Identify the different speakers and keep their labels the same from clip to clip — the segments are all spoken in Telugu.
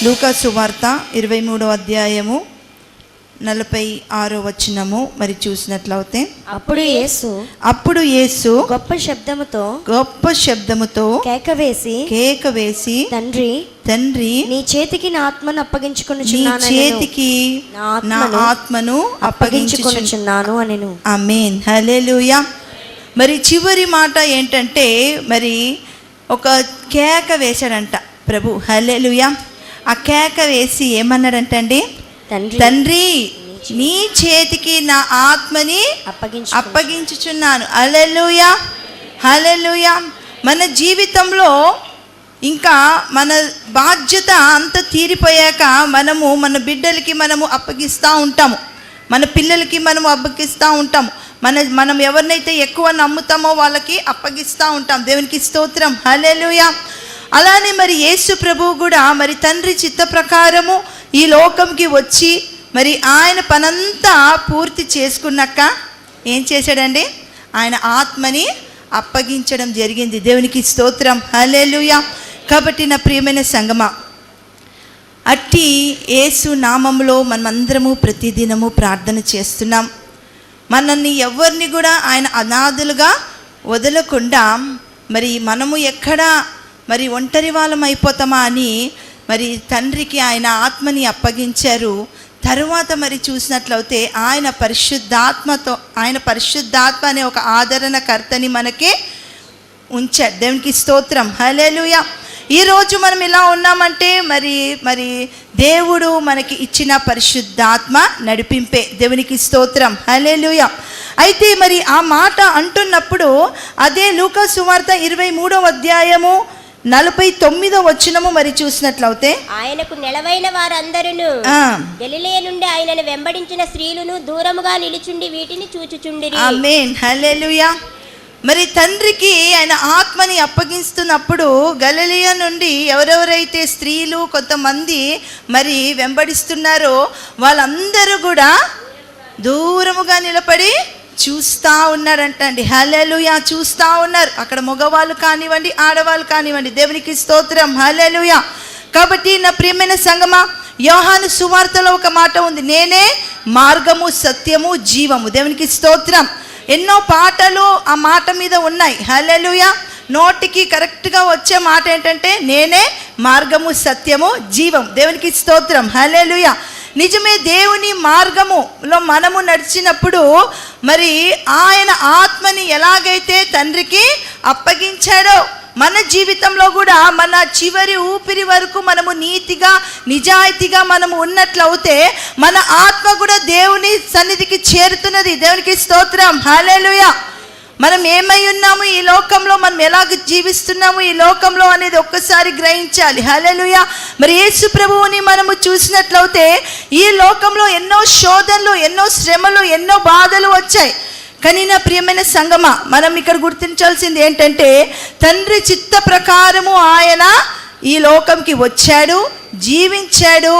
Speaker 1: లూకా సువార్త 23వ అధ్యాయము 46వ వచనము మరి చూసినట్లయితే, అప్పుడు యేసు గొప్ప శబ్దముతో కేక వేసి తండ్రి
Speaker 2: నీ చేతికి నా ఆత్మను అప్పగించుకొనుచున్నాను అనెను.
Speaker 1: ఆమేన్, హల్లెలూయా. మరి చివరి మాట ఏంటంటే, మరి ఒక కేక వేశాడంట ప్రభు. హల్లెలూయా. ఆ కేక వేసి ఏమన్నాడంటండి, తండ్రి నీ చేతికి నా ఆత్మని అప్పగించుచున్నాను. హల్లెలూయా, హల్లెలూయా. మన జీవితంలో ఇంకా మన బాధ్యత అంతా తీరిపోయాక మనము మన బిడ్డలకి మనము అప్పగిస్తూ ఉంటాము, మన పిల్లలకి మనము అప్పగిస్తూ ఉంటాము, మనం ఎవరినైతే ఎక్కువ నమ్ముతామో వాళ్ళకి అప్పగిస్తూ ఉంటాం. దేవునికి స్తోత్రం, హల్లెలూయా. అలానే మరి యేసు ప్రభువు కూడా మరి తండ్రి చిత్త ప్రకారము ఈ లోకంకి వచ్చి మరి ఆయన పనంతా పూర్తి చేసుకున్నాక ఏం చేశాడండి, ఆయన ఆత్మని అప్పగించడం జరిగింది. దేవునికి స్తోత్రం, హల్లెలూయా. కాబట్టి నా ప్రియమైన సంగమా, అట్టి యేసు నామములో మనమందరము ప్రతిదినము ప్రార్థన చేస్తున్నాం. మనల్ని ఎవరిని కూడా ఆయన అనాథలుగా వదలకుండా మరి మనము ఎక్కడా మరి ఒంటరి వాళ్ళం అయిపోతామా అని మరి తండ్రికి ఆయన ఆత్మని అప్పగించారు. తరువాత మరి చూసినట్లయితే ఆయన పరిశుద్ధాత్మ అనే ఒక ఆదరణకర్తని మనకి ఉంచాడు. దేవునికి స్తోత్రం, హల్లెలూయా. ఈరోజు మనం ఇలా ఉన్నామంటే మరి దేవుడు మనకి ఇచ్చిన పరిశుద్ధాత్మ నడిపింపే. దేవునికి స్తోత్రం, హల్లెలూయా. అయితే మరి ఆ మాట అంటున్నప్పుడు అదే లూకా సువార్త 23వ అధ్యాయము 49వ వచనము మరి చూసినట్లయితే,
Speaker 2: ఆయనకు నెలవైన వారందరూ గలిలయ నుండి ఆయనను వెంబడించిన స్త్రీలను దూరముగా నిలుచుండి వీటిని చూచుచుండిరి.
Speaker 1: ఆమేన్, హల్లెలూయా. మరి తండ్రికి ఆయన ఆత్మని అప్పగిస్తున్నప్పుడు గలిలయ నుండి ఎవరెవరైతే స్త్రీలు కొంతమంది మరి వెంబడిస్తున్నారో వాళ్ళందరూ కూడా దూరముగా నిలబడి చూస్తూ ఉన్నారంటండి. హల్లెలూయా, చూస్తూ ఉన్నారు. అక్కడ మగవాళ్ళు కానివ్వండి, ఆడవాళ్ళు కానివ్వండి. దేవునికి స్తోత్రం, హల్లెలూయా. కాబట్టి నా ప్రియమైన సంగమా, యోహాను సువార్తలో ఒక మాట ఉంది, నేనే మార్గము సత్యము జీవము. దేవునికి స్తోత్రం. ఎన్నో పాటలు ఆ మాట మీద ఉన్నాయి. హల్లెలూయా. నోటికి కరెక్ట్గా వచ్చే మాట ఏంటంటే నేనే మార్గము సత్యము జీవం. దేవునికి స్తోత్రం, హల్లెలూయా. నిజమే, దేవుని మార్గములో మనము నడిచినప్పుడు మరి ఆయన ఆత్మని ఎలాగైతే తండ్రికి అప్పగించాడో మన జీవితంలో కూడా మన చివరి ఊపిరి వరకు మనము నీతిగా నిజాయితీగా మనము ఉన్నట్లయితే మన ఆత్మ కూడా దేవుని సన్నిధికి చేరుతున్నది. దేవునికి స్తోత్రం, హల్లెలూయా. మనం ఏమై ఉన్నాము ఈ లోకంలో, మనం ఎలాగ జీవిస్తున్నాము ఈ లోకంలో అనేది ఒక్కసారి గ్రహించాలి. హల్లెలూయా. మరి యేసు ప్రభువుని మనము చూసినట్లయితే ఈ లోకంలో ఎన్నో శోధనలు, ఎన్నో శ్రమలు, ఎన్నో బాధలు వచ్చాయి. కానీ నా ప్రియమైన సంగమా, మనం ఇక్కడ గుర్తించాల్సింది ఏంటంటే తండ్రి చిత్త ప్రకారము ఆయన ఈ లోకంకి వచ్చాడు, జీవించాడు.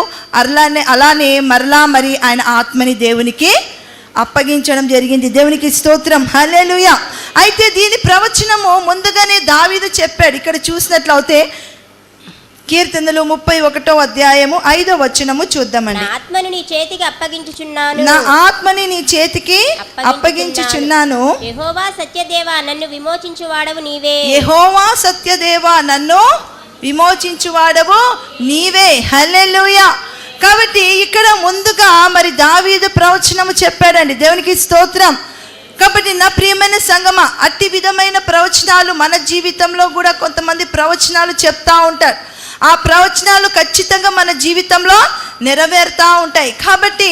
Speaker 1: అలానే మరలా మరి ఆయన ఆత్మని దేవునికి అప్పగించడం జరిగింది. దేవునికి స్తోత్రం, హల్లెలూయా. అయితే దీని ప్రవచనము ముందుగానే దావీదు చెప్పాడు. ఇక్కడ చూసినట్లయితే కీర్తనలు 31వ అధ్యాయము 5వ వచనము చూద్దామండి.
Speaker 2: నా ఆత్మని నీ చేతికి
Speaker 1: అప్పగించుచున్నాను.
Speaker 2: యెహోవా సత్యదేవా నన్ను విమోచించువాడవు నీవే.
Speaker 1: యెహోవా సత్యదేవా నన్ను విమోచించువాడవు నీవే. హల్లెలూయా. కాబట్టి ఇక్కడ ముందుగా మరి దావీదు ప్రవచనము చెప్పాడండి. దేవునికి స్తోత్రం. కాబట్టి నా ప్రియమైన సంగమా, అట్టి విధమైన ప్రవచనాలు మన జీవితంలో కూడా కొంతమంది ప్రవచనాలు చెప్తా ఉంటారు. ఆ ప్రవచనాలు ఖచ్చితంగా మన జీవితంలో నెరవేరుతూ ఉంటాయి. కాబట్టి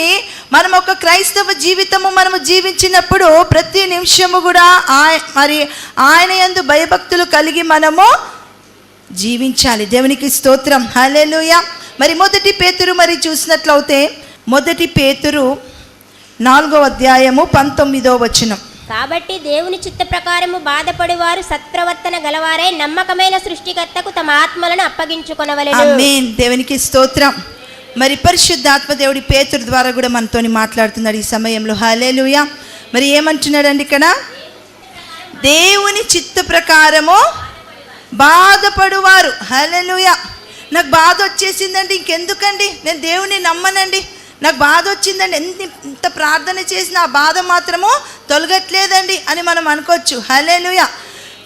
Speaker 1: మనం ఒక క్రైస్తవ జీవితము మనము జీవించినప్పుడు ప్రతి నిమిషము కూడా మరి ఆయన యందు భయభక్తులు కలిగి మనము జీవించాలి. దేవునికి స్తోత్రం, హల్లెలూయా. మరి 1 పేతురు మరి చూసినట్లయితే 1 పేతురు 4వ అధ్యాయము 19వ వచనం,
Speaker 2: కాబట్టి దేవుని చిత్త ప్రకారము బాధపడువారు సత్ప్రవర్తన గలవారై నమ్మకమైన సృష్టికర్తకు తమ ఆత్మలను అప్పగించుకొనవలెను.
Speaker 1: ఆమేన్, దేవునికి స్తోత్రం. మరి పరిశుద్ధాత్మ దేవుడి పేతురు ద్వారా కూడా మనతోని మాట్లాడుతున్నాడు ఈ సమయంలో. హల్లెలూయా. మరి ఏమంటున్నాడండి ఇక్కడ, దేవుని చిత్త ప్రకారము బాధపడువారు. హల్లెలూయా. నాకు బాధ వచ్చేసిందండి, ఇంకెందుకండి, నేను దేవుని నమ్మనండి, నాకు బాధ వచ్చిందండి, ఎంత ప్రార్థన చేసినా ఆ బాధ మాత్రము తొలగట్లేదండి అని మనం అనుకోవచ్చు. హల్లెలూయా.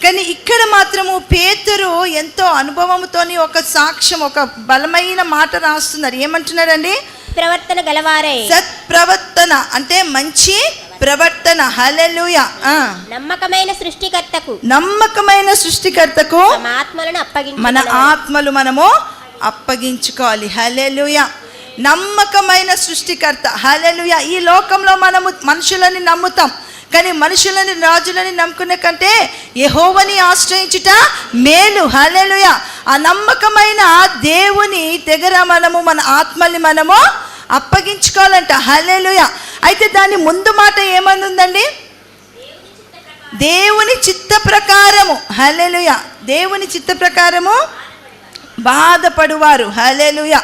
Speaker 1: కానీ ఇక్కడ మాత్రము పేతురు ఎంతో అనుభవంతోని ఒక సాక్ష్యం, ఒక బలమైన మాట రాస్తున్నారు. ఏమంటున్నారండి?
Speaker 2: ప్రవర్తన గలవారే.
Speaker 1: సత్ప్రవర్తన అంటే మంచి ప్రవర్తన. హల్లెలూయా.
Speaker 2: నమ్మకమైన సృష్టికర్తకు
Speaker 1: మన ఆత్మలు మనము అప్పగించుకోవాలి. హల్లెలూయా. నమ్మకమైన సృష్టికర్త. హల్లెలూయా. ఈ లోకంలో మనము మనుషులని నమ్ముతాం, కానీ మనుషులని రాజులని నమ్ముకునే కంటే యెహోవాని ఆశ్రయించుట మేలు. హల్లెలూయా. ఆ నమ్మకమైన దేవుని దగ్గర మనము మన ఆత్మల్ని మనము అప్పగించుకోవాలంట. హల్లెలూయా. అయితే దాని ముందు మాట ఏమనుందండి? దేవుని చిత్త ప్రకారము. హల్లెలూయా. దేవుని చిత్త ప్రకారము బాధపడువారు. హల్లెలూయా.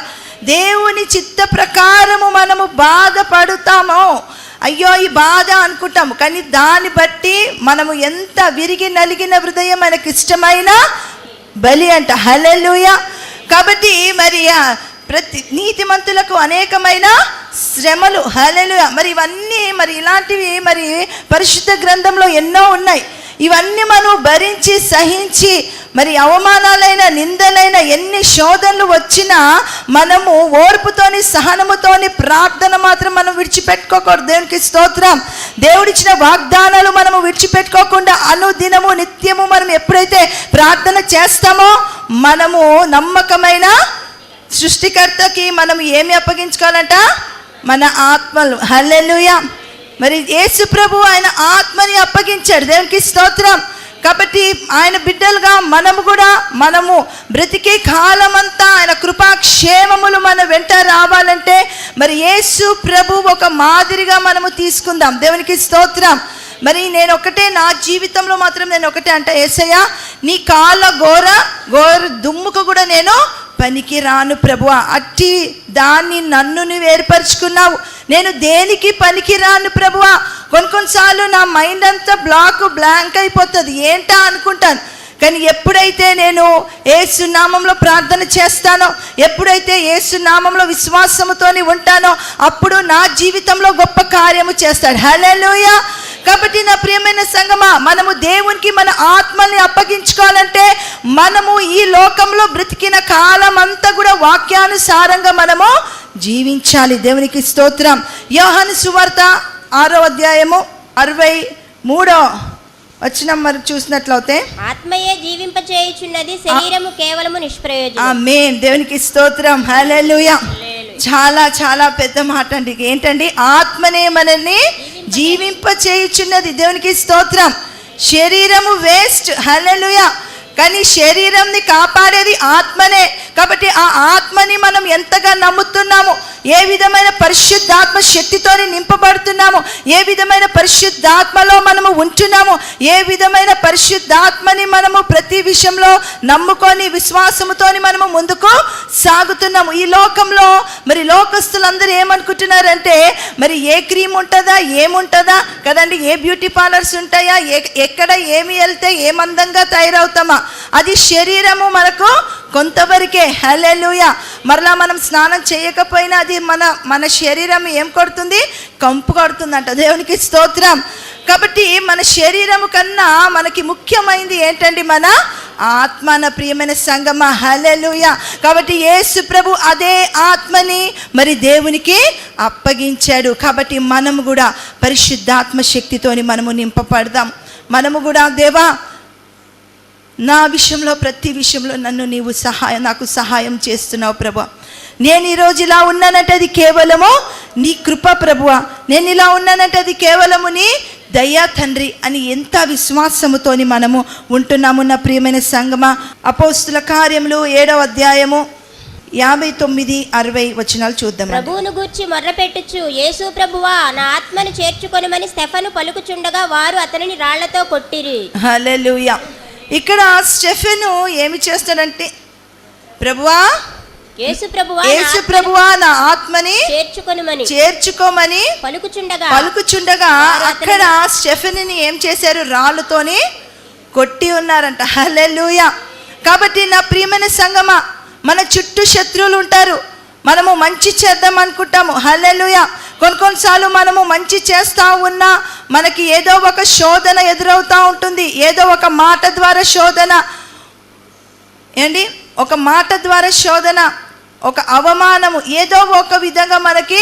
Speaker 1: దేవుని చిత్త ప్రకారము మనము బాధపడుతామో, అయ్యో ఈ బాధ అనుకుంటాము, కానీ దాన్ని బట్టి మనము ఎంత విరిగి నలిగిన హృదయం మనకి ఇష్టమైన బలి అంట. హల్లెలూయా. కాబట్టి మరి ప్రతి నీతిమంతులకు అనేకమైన శ్రమలు. హల్లెలూయా. మరి ఇవన్నీ మరి ఇలాంటివి మరి పరిశుద్ధ గ్రంథంలో ఎన్నో ఉన్నాయి. ఇవన్నీ మనం భరించి సహించి మరి అవమానాలైన నిందలైన ఎన్ని శోధనలు వచ్చినా మనము ఓర్పుతోని సహనముతోని ప్రార్థన మాత్రం మనం విడిచిపెట్టుకోకూడదు. దేవునికి స్తోత్రం. దేవుడిచ్చిన వాగ్దానాలు మనము విడిచిపెట్టుకోకుండా అనుదినము నిత్యము మనం ఎప్పుడైతే ప్రార్థన చేస్తామో మనము నమ్మకమైన సృష్టికర్తకి మనం ఏమి అప్పగించుకోవాలంట? మన ఆత్మలు. హల్లెలూయా. మరి యేసు ప్రభు ఆయన ఆత్మని అప్పగించాడు. దేవునికి స్తోత్రం. కాబట్టి ఆయన బిడ్డలుగా మనము బ్రతికే కాలమంతా ఆయన కృపాక్షేమములు మన వెంట రావాలంటే మరి యేసు ప్రభు ఒక మాదిరిగా మనము తీసుకుందాం. దేవునికి స్తోత్రం. మరి నేను ఒకటే, నా జీవితంలో మాత్రం నేను ఒకటే అంట, యేసయ్యా నీ కాళ్ళ గోర దుమ్ముకు కూడా నేను పనికి రాను ప్రభువా. అట్టి దాన్ని నన్ను నువ్వు ఏర్పరచుకున్నావు, నేను దేనికి పనికి రాను ప్రభువా. కొన్నిసార్లు నా మైండ్ అంతా బ్లాంక్ అయిపోతుంది, ఏంటా అనుకుంటాను. కానీ ఎప్పుడైతే నేను యేసు నామంలో ప్రార్థన చేస్తానో, ఎప్పుడైతే యేసు నామంలో విశ్వాసముతోని ఉంటానో అప్పుడు నా జీవితంలో గొప్ప కార్యము చేస్తాడు. హల్లెలూయా. కాబట్టి నా ప్రియమైన సంగమా, మనము దేవునికి మన ఆత్మల్ని అప్పగించుకోవాలంటే మనము ఈ లోకంలో బ్రతికిన కాలం అంతా కూడా వాక్యానుసారంగా మనము జీవించాలి. దేవునికి స్తోత్రం. యోహాను సువార్త 6వ అధ్యాయము 63వ వచనం మరి చూసినట్లయితే,
Speaker 2: ఆత్మయే జీవింపచేయుచున్నది, శరీరము కేవలము నిష్ప్రయోజనం.
Speaker 1: ఆమేన్. దేవునికి స్తోత్రం. హల్లెలూయా. చాలా చాలా పెద్ద మాట అండి. ఏంటండి? ఆత్మనే మనల్ని జీవింపచేయుచున్నది. దేవునికి స్తోత్రం. శరీరము వేస్ట్. హల్లెలూయా. కానీ శరీరంని కాపాడేది ఆత్మనే. కాబట్టి ఆ ఆత్మని మనం ఎంతగా నమ్ముతున్నాము, ఏ విధమైన పరిశుద్ధాత్మ శక్తితోని నింపబడుతున్నాము, ఏ విధమైన పరిశుద్ధాత్మలో మనము ఉంటున్నాము, ఏ విధమైన పరిశుద్ధాత్మని మనము ప్రతి విషయంలో నమ్ముకొని విశ్వాసముతోని మనము ముందుకు సాగుతున్నాము. ఈ లోకంలో మరి లోకస్తులందరూ ఏమనుకుంటున్నారంటే మరి ఏ క్రీమ్ ఉంటుందా, ఏముంటుందా కదండి, ఏ బ్యూటీ పార్లర్స్ ఉంటాయా, ఎక్కడ ఏమి వెళ్తే ఏమందంగా తయారవుతామా, అది శరీరము మనకు కొంతవరకే. హల్లెలూయా. మరలా మనం స్నానం చేయకపోయినా అది మన శరీరం ఏం కొడుతుంది? కంపు కొడుతుందంట. దేవునికి స్తోత్రం. కాబట్టి మన శరీరము కన్నా మనకి ముఖ్యమైనది ఏంటండి? మన ఆత్మ. నా ప్రియమైన సంగమా, హల్లెలూయా. కాబట్టి యేసు ప్రభు అదే ఆత్మని మరి దేవునికి అప్పగించాడు. కాబట్టి మనము కూడా పరిశుద్ధాత్మ శక్తితోని మనము నింపబడదాం. మనము కూడా దేవా నా విషయంలో ప్రతి విషయంలో నీవు నాకు సహాయం చేస్తున్నావు ప్రభువా. నేను ఈరోజు ఇలా ఉన్నానంటే అది కేవలము నీ కృప ప్రభువా. నేను ఇలా ఉన్నానంటే అది కేవలము నీ దయా తండ్రి అని ఎంత విశ్వాసముతోని మనము ఉంటున్నాము. నా ప్రియమైన సంగమా, అపోస్తుల కార్యములు 7వ అధ్యాయము 59-60 వచనాలు చూద్దాం.
Speaker 2: ప్రభువును గూర్చి మొర్రపెట్టుచు, యేసు ప్రభువా నా ఆత్మను చేర్చుకొనుమని స్టెఫను పలుకుచుండగా వారు అతనిని రాళ్లతో కొట్టిరి.
Speaker 1: హల్లెలూయా. ఇక్కడ స్టెఫెను ఏమి చేస్తాడంటే, ప్రభువా యేసు ప్రభువా నా ఆత్మని చేర్చుకోమని పలుకుచుండగా అక్కడ స్టెఫెనుని ఏం చేశారు? రాళ్ళతోని కొట్టి ఉన్నారంట. హల్లెలూయా. కాబట్టి నా ప్రియమైన సంగమా, మన చుట్టూ శత్రువులు ఉంటారు. మనము మంచి చేద్దాం అనుకుంటాము. హల్లెలూయా. కొన్నిసార్లు మనము మంచి చేస్తూ ఉన్నా మనకి ఏదో ఒక శోధన ఎదురవుతూ ఉంటుంది. ఏదో ఒక మాట ద్వారా శోధన, ఒక మాట ద్వారా శోధన, ఒక అవమానము, ఏదో ఒక విధంగా మనకి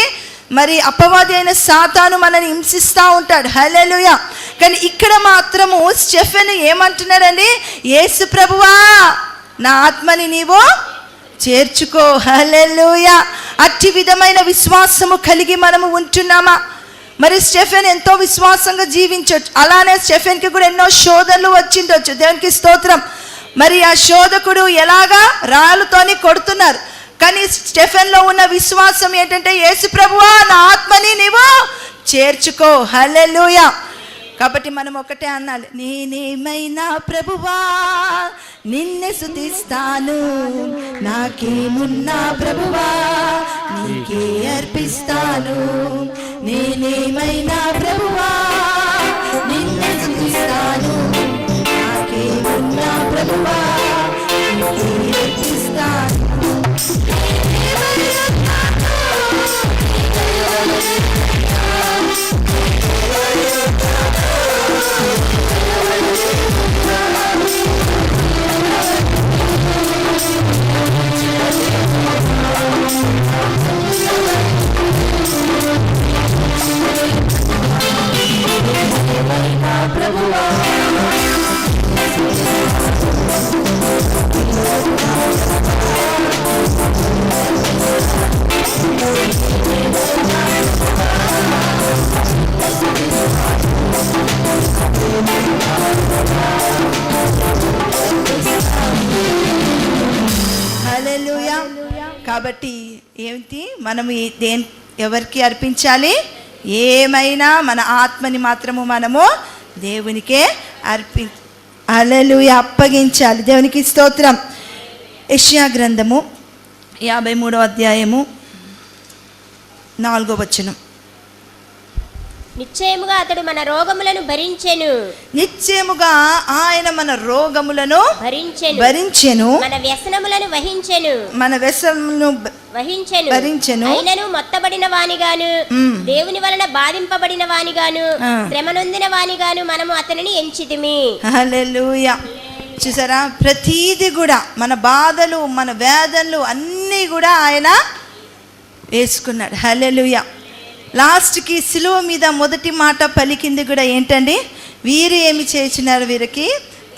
Speaker 1: మరి అపవాది అయిన సాతాను మనని హింసిస్తూ ఉంటాడు. హల్లెలూయా. కానీ ఇక్కడ మాత్రము స్టెఫెన్ ఏమంటున్నాడండి? యేసు ప్రభువా, నా ఆత్మని నీవు చేర్చుకో. హల్లెలూయా. అట్టి విధమైన విశ్వాసము కలిగి మనము ఉంటున్నామా? మరి స్టెఫెన్ ఎంతో విశ్వాసంగా జీవించవచ్చు. అలానే స్టెఫెన్కి కూడా ఎన్నో శోధనలు వచ్చిండొచ్చు. దేవునికి స్తోత్రం. మరి ఆ శోధకుడు ఎలాగా రాళ్ళతోని కొడుతున్నారు, కానీ స్టెఫెన్లో ఉన్న విశ్వాసం ఏంటంటే, యేసు ప్రభువా, నా ఆత్మని నీవు చేర్చుకో. హల్లెలూయా. కాబట్టి మనం ఒకటే అనాలి, నేనేమైనా ప్రభువా నిన్నే స్తుతిస్తాను, నాకేమున్నా ప్రభువా నీకే అర్పిస్తాను. నేనేమైనా ప్రభువా నిన్నే స్తుతిస్తాను, నాకేమున్నా ప్రభువా నీకే అర్పిస్తాను. హల్లెలూయా. కాబట్టి ఏంటి, మనం ఎవరికి అర్పించాలి? ఏమైనా మన ఆత్మని మాత్రము మనము దేవునికే హల్లెలూయా అప్పగించాలి. దేవునికి స్తోత్రం. యెషయా గ్రంథము 53వ అధ్యాయము 4వ వచనం.
Speaker 2: నిశ్చయముగా అతడు మన రోగములను భరించెను.
Speaker 1: నిశ్చయముగా ఆయన మన రోగములను భరించెను,
Speaker 2: మన వ్యసనములను వహించెను.
Speaker 1: మన వ్యసనములను భరించెను.
Speaker 2: అయినను మొత్తబడిన వానిగాను, దేవుని వలన బాధింపబడిన వానిగాను, శ్రమ నొందిన వానిగాను మనము అతనిని ఎంచితిమి.
Speaker 1: హల్లెలూయా. చూసారా, ప్రతీది కూడా మన బాధలు, మన వేదనలు అన్నీ కూడా ఆయన వేసుకున్నాడు. హల్లెలూయా. లాస్ట్కి సిలువ మీద మొదటి మాట పలికింది కూడా ఏంటండి? వీరు ఏమి చేసినారు, వీరికి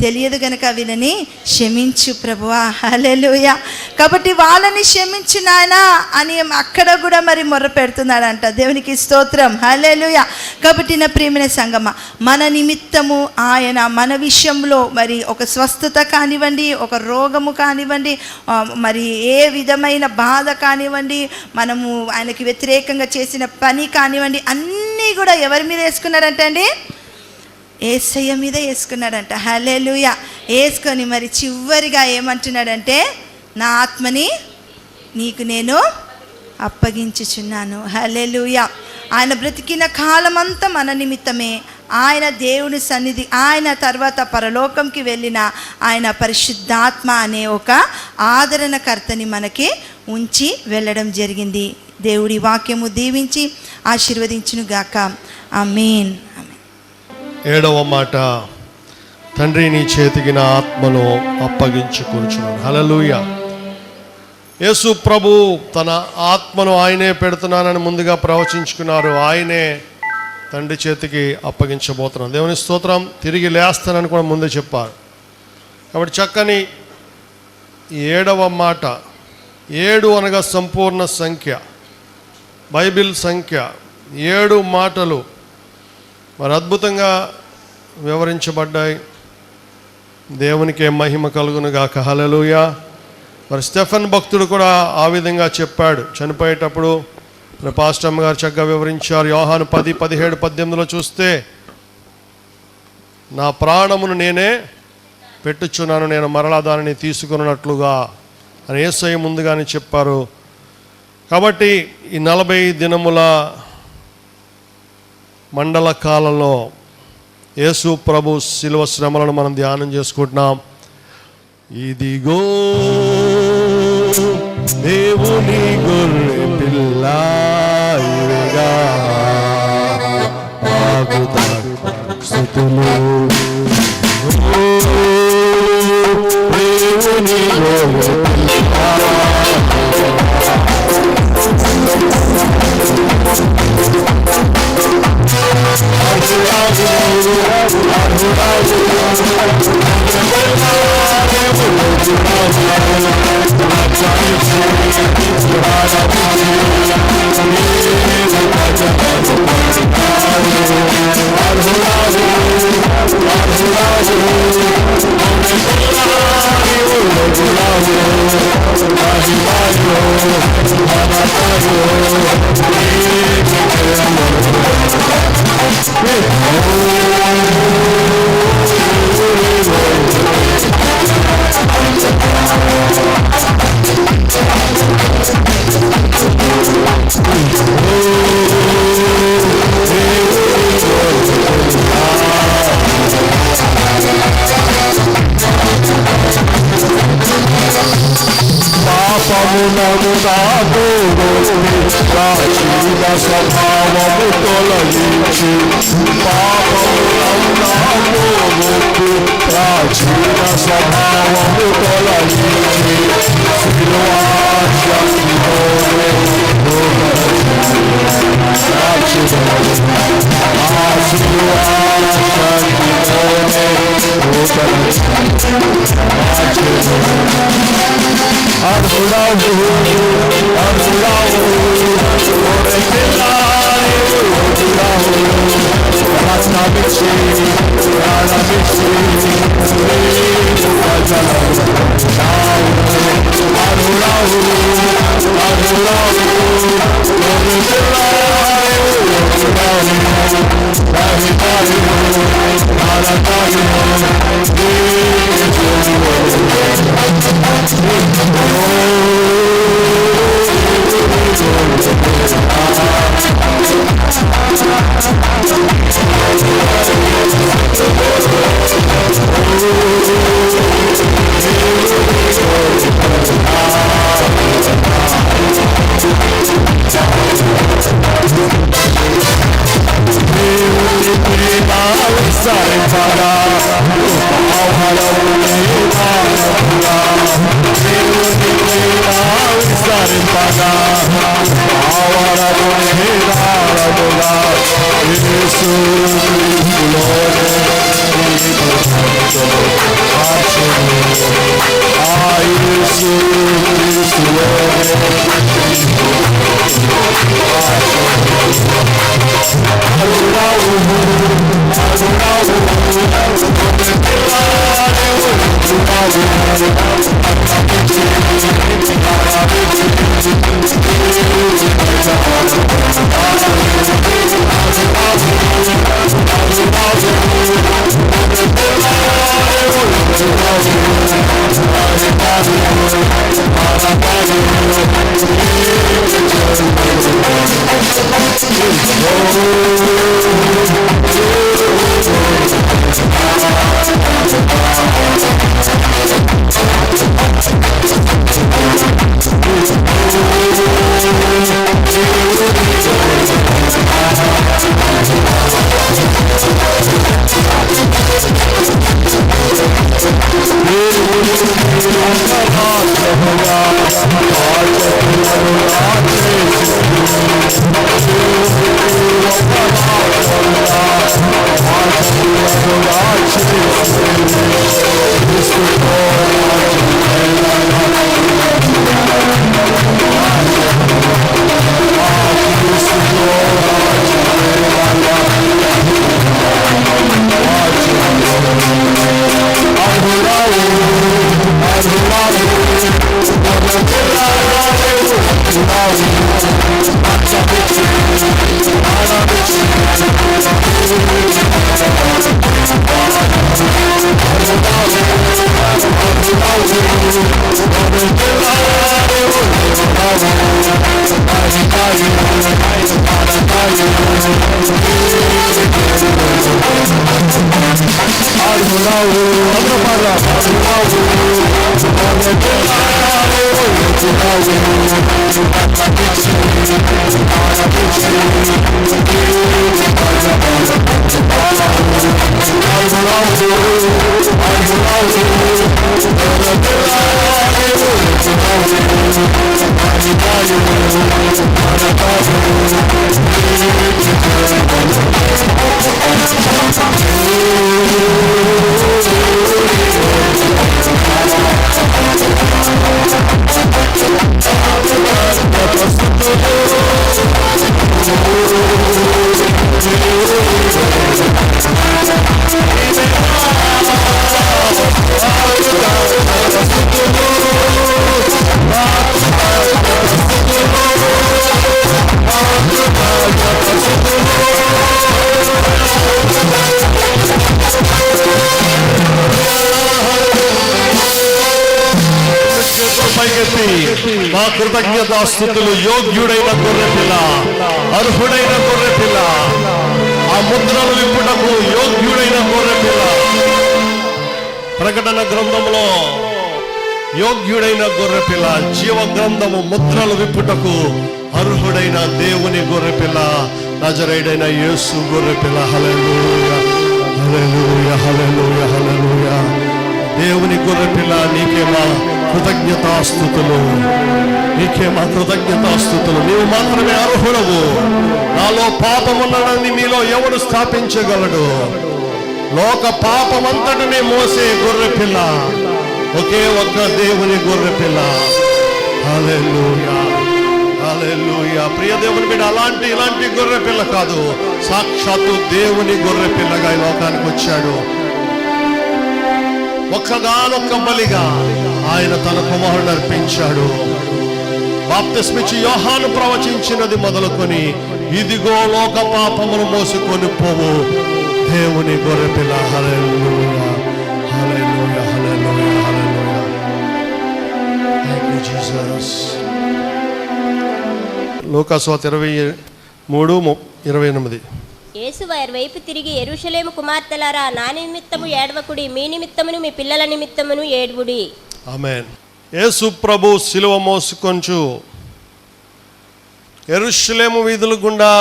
Speaker 1: తెలియదు గనక వీళ్ళని క్షమించు ప్రభువా. హల్లెలూయా. కాబట్టి వాళ్ళని క్షమించు నాయనా అని అక్కడ కూడా మరి మొర్ర పెడుతున్నాడంట. దేవునికి స్తోత్రం. హల్లెలూయా. కాబట్టి నా ప్రియమైన సంగమ, మన నిమిత్తము ఆయన మన విషయంలో మరి ఒక స్వస్థత కానివ్వండి, ఒక రోగము కానివ్వండి, మరి ఏ విధమైన బాధ కానివ్వండి, మనము ఆయనకి వ్యతిరేకంగా చేసిన పని కానివ్వండి, అన్నీ కూడా ఎవరి మీద వేసుకున్నాడంట అండి? యేసయ్య మీద వేసుకున్నాడంట. హల్లెలూయా. వేసుకొని మరి చివరిగా ఏమంటున్నాడంటే, నా ఆత్మని నీకు నేను అప్పగించుచున్నాను. హల్లెలూయా. ఆయన బ్రతికిన కాలమంతా మన నిమిత్తమే. ఆయన దేవుని సన్నిధి, ఆయన తర్వాత పరలోకంకి వెళ్ళిన ఆయన పరిశుద్ధాత్మ అనే ఒక ఆదరణకర్తని మనకి ఉంచి వెళ్ళడం జరిగింది. దేవుడి వాక్యము దీవించి ఆశీర్వదించును గాక. ఆమేన్.
Speaker 3: 7వ మాట, తండ్రి నీ చేతికి నా ఆత్మను అప్పగించుకొనుచున్నాను. హల్లెలూయా. యేసు ప్రభు తన ఆత్మను ఆయనే పెడుతున్నానని ముందుగా ప్రవచించుకున్నారు. ఆయనే తండ్రి చేతికి అప్పగించబోతున్నాను. దేవుని స్తోత్రం. తిరిగి లేస్తానని కూడా ముందే చెప్పారు. కాబట్టి చక్కని 7వ మాట, 7 అనగా సంపూర్ణ సంఖ్య, బైబిల్ సంఖ్య. 7 మాటలు మరి అద్భుతంగా వివరించబడ్డాయి. దేవునికే మహిమ కలుగును గాక. హల్లెలూయా. మరి స్టెఫెన్ భక్తుడు కూడా ఆ విధంగా చెప్పాడు. చనిపోయేటప్పుడు పాస్టమ్ గారు చక్కగా వివరించారు. యోహాను 10, 17, 18లో చూస్తే, నా ప్రాణమును నేనే పెట్టుచున్నాను, నేను మరలా దానిని తీసుకున్నట్లుగా అని యేసయ్య ముందుగానే చెప్పారు. కాబట్టి ఈ 40 దినముల మండల కాలంలో యేసు ప్రభు శిలువ శ్రమలను మనం ధ్యానం చేసుకుంటున్నాం. ఇదిగో దేవుని గొర్రె పిల్ల ఇవిగా ఆగుతాడు స్తుతులు దేవుని గొర్రె పాపమునము నాతో ప్రాచీన స్వభావము తొలగించి పాపమునము నాతో ప్రాచీన స్వభావము తొలగించి శిలువాశక్తితోనే అర్హుడవు అర్హుడవు రత్నమిచ్చి ప్రాణమిచ్చి అర్హుడవు మా కృతజ్ఞతాస్తుతులు. యోగ్యుడైన గొర్రెపిల్ల, అర్హుడైన గొర్రెపిల్ల, ఆ ముద్రలు విప్పుటకు యోగ్యుడైన గొర్రెపిల్ల. ప్రకటన గ్రంథంలో యోగ్యుడైన గొర్రెపిల్ల, జీవ గ్రంథము ముద్రలు విప్పుటకు అర్హుడైన దేవుని గొర్రెపిల్ల, నజరేయుడైన యేసు గొర్రెపిల్ల. హల్లెలూయా, హల్లెలూయా, హల్లెలూయా, హల్లెలూయా. దేవుని గొర్రెపిల్ల, నీకే మా కృతజ్ఞతాస్తుతులు, నీకే మా కృతజ్ఞతాస్తుతులు. నీవు మాత్రమే అర్హుడవు. నాలో పాపమున్నదని మీలో ఎవడు స్థాపించగలడు? లోక పాపమంతటిని మోసే గొర్రెపిల్ల, ఒకే ఒక్క దేవుని గొర్రెపిల్ల. హల్లెలూయా, హల్లెలూయా. ప్రియ దేవుని బిడ్డ, ఇలాంటి గొర్రెపిల్ల కాదు, సాక్షాత్తు దేవుని గొర్రెపిల్లగా ఈ లోకానికి వచ్చాడు. ఒక్కగానొక్క బలిగా ఆయన తన కుమారుడు అర్పించాడు. బాప్తిస్మిచ్చి యోహాను ప్రవచించినది మొదలుకొని, ఇదిగో లోక పాపమును మోసుకొని పోవు దేవుని గొర్రెపిల్ల. Hallelujah, hallelujah, hallelujah, hallelujah. Thank you Jesus. లూకాసు 23:28.
Speaker 2: యేసు వారి వైపు తిరిగి, యెరూషలేము కుమార్తెలారా, నా నిమిత్తము ఏడవకుడి, మీ నిమిత్తమును మీ పిల్లల నిమిత్తమును ఏడ్వుడి.
Speaker 3: ఆమేన్. యేసు ప్రభు సిలువ మోసుకొంచు యెరూషలేము వీధుల గుండా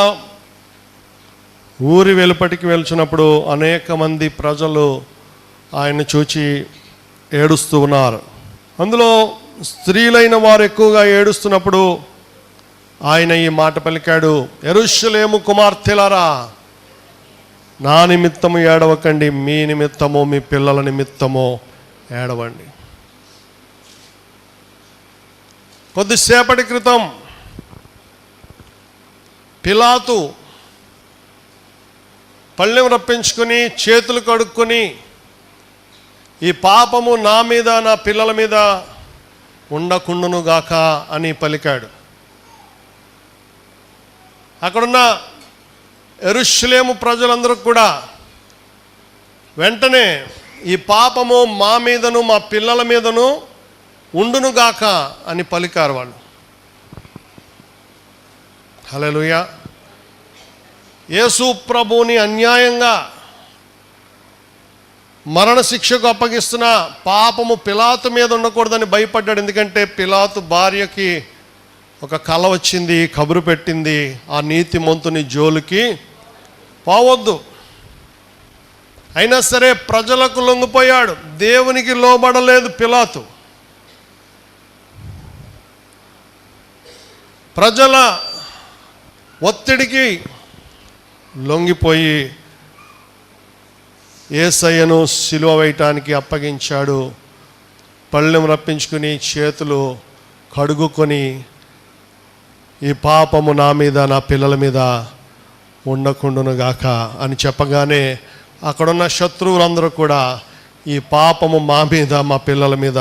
Speaker 3: ఊరి వెలుపటికి వెళ్చినప్పుడు అనేక మంది ప్రజలు ఆయన్ని చూచి ఏడుస్తూ ఉన్నారు. అందులో స్త్రీలైన వారు ఎక్కువగా ఏడుస్తున్నప్పుడు ఆయన ఈ మాట పలికాడు, యెరూషలేము కుమార్తెలారా, నా నిమిత్తము ఏడవకండి, మీ నిమిత్తము మీ పిల్లల నిమిత్తము ఏడవండి. కొద్దిసేపటి క్రితం పిలాతు పళ్ళెం రప్పించుకొని చేతులు కడుక్కొని, ఈ పాపము నా మీద నా పిల్లల మీద ఉండకుండును గాక అని పలికాడు. అక్కడున్న యెరూషలేము ప్రజలందరూ కూడా వెంటనే ఈ పాపము మా మీదను మా పిల్లల మీదను ఉండునుగాక అని పలికారు వాళ్ళు. హల్లెలూయా. యేసు ప్రభువుని అన్యాయంగా మరణశిక్షకు అప్పగిస్తున్న పాపము పిలాతు మీద ఉండకూడదని భయపడ్డాడు. ఎందుకంటే పిలాతు భార్యకి ఒక కల వచ్చింది, కబురు పెట్టింది, ఆ నీతిమంతుని జోలికి పోవద్దు. అయినా సరే ప్రజలకు లొంగిపోయాడు, దేవునికి లోబడలేదు పిలాతు. ప్రజల ఒత్తిడికి లొంగిపోయి యేసయ్యను సిలువ వేయటానికి అప్పగించాడు. పళ్ళెం రప్పించుకుని చేతులు కడుగుకొని, ఈ పాపము నా మీద నా పిల్లల మీద ఉండకుండునుగాక అని చెప్పగానే అక్కడున్న శత్రువులందరూ కూడా ఈ పాపము మా మీద మా పిల్లల మీద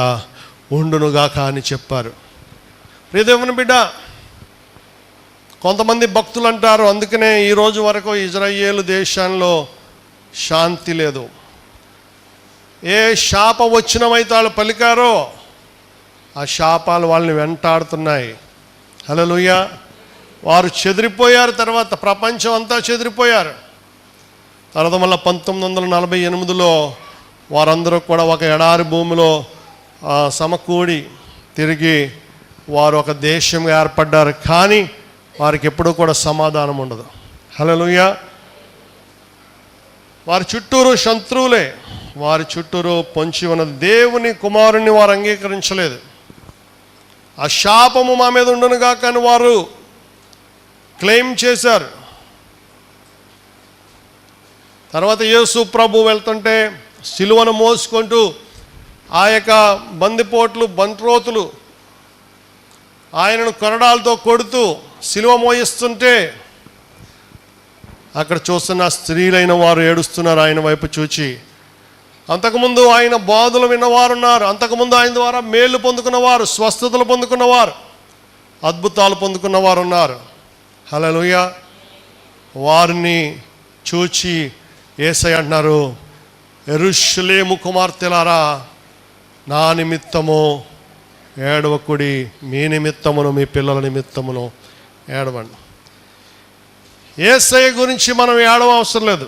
Speaker 3: ఉండునుగాక అని చెప్పారు. ప్రియదేవుని బిడ్డ, కొంతమంది భక్తులు అంటారు, అందుకనే ఈరోజు వరకు ఇజ్రాయేలు దేశంలో శాంతి లేదు. ఏ శాప వచ్చినమైతే వాళ్ళు పలికారో ఆ శాపాలు వాళ్ళని వెంటాడుతున్నాయి. హల్లెలూయా. వారు చెదిరిపోయారు, తర్వాత ప్రపంచం అంతా చెదిరిపోయారు. తర్వాత మళ్ళీ 1948లో వారందరూ కూడా ఒక ఎడారి భూమిలో సమకూడి తిరిగి వారు ఒక దేశంగా ఏర్పడ్డారు, కానీ వారికి ఎప్పుడూ కూడా సమాధానం ఉండదు. హల్లెలూయా. వారి చుట్టూరు శత్రువులే, వారి చుట్టూరు పొంచి ఉన్న దేవుని కుమారుణ్ణి వారు అంగీకరించలేదు. ఆ శాపము మా మీద ఉండునుగా కానీ వారు క్లెయిమ్ చేశారు. తర్వాత యేసు ప్రభు వెళ్తుంటే సిలువను మోసుకుంటూ ఆ యొక్క బందిపోట్లు బంట్రోతులు ఆయనను కొరడాలతో కొడుతూ సిలువ మోయిస్తుంటే అక్కడ చూస్తున్న స్త్రీలైన వారు ఏడుస్తున్నారు ఆయన వైపు చూచి. అంతకుముందు ఆయన బాధలు విన్నవారు ఉన్నారు, అంతకుముందు ఆయన ద్వారా మేలు పొందుకున్నవారు, స్వస్థతలు పొందుకున్నవారు, అద్భుతాలు పొందుకున్నవారు ఉన్నారు. హల్లెలూయా. వారిని చూచి యేసయ్య అంటున్నారు, యెరూషలేము కుమార్తెలారా, నా నిమిత్తము ఏడవకుడి, మీ నిమిత్తమును మీ పిల్లల నిమిత్తమును ఏడవండి. యేసయ్య గురించి మనం ఏడవ అవసరం లేదు.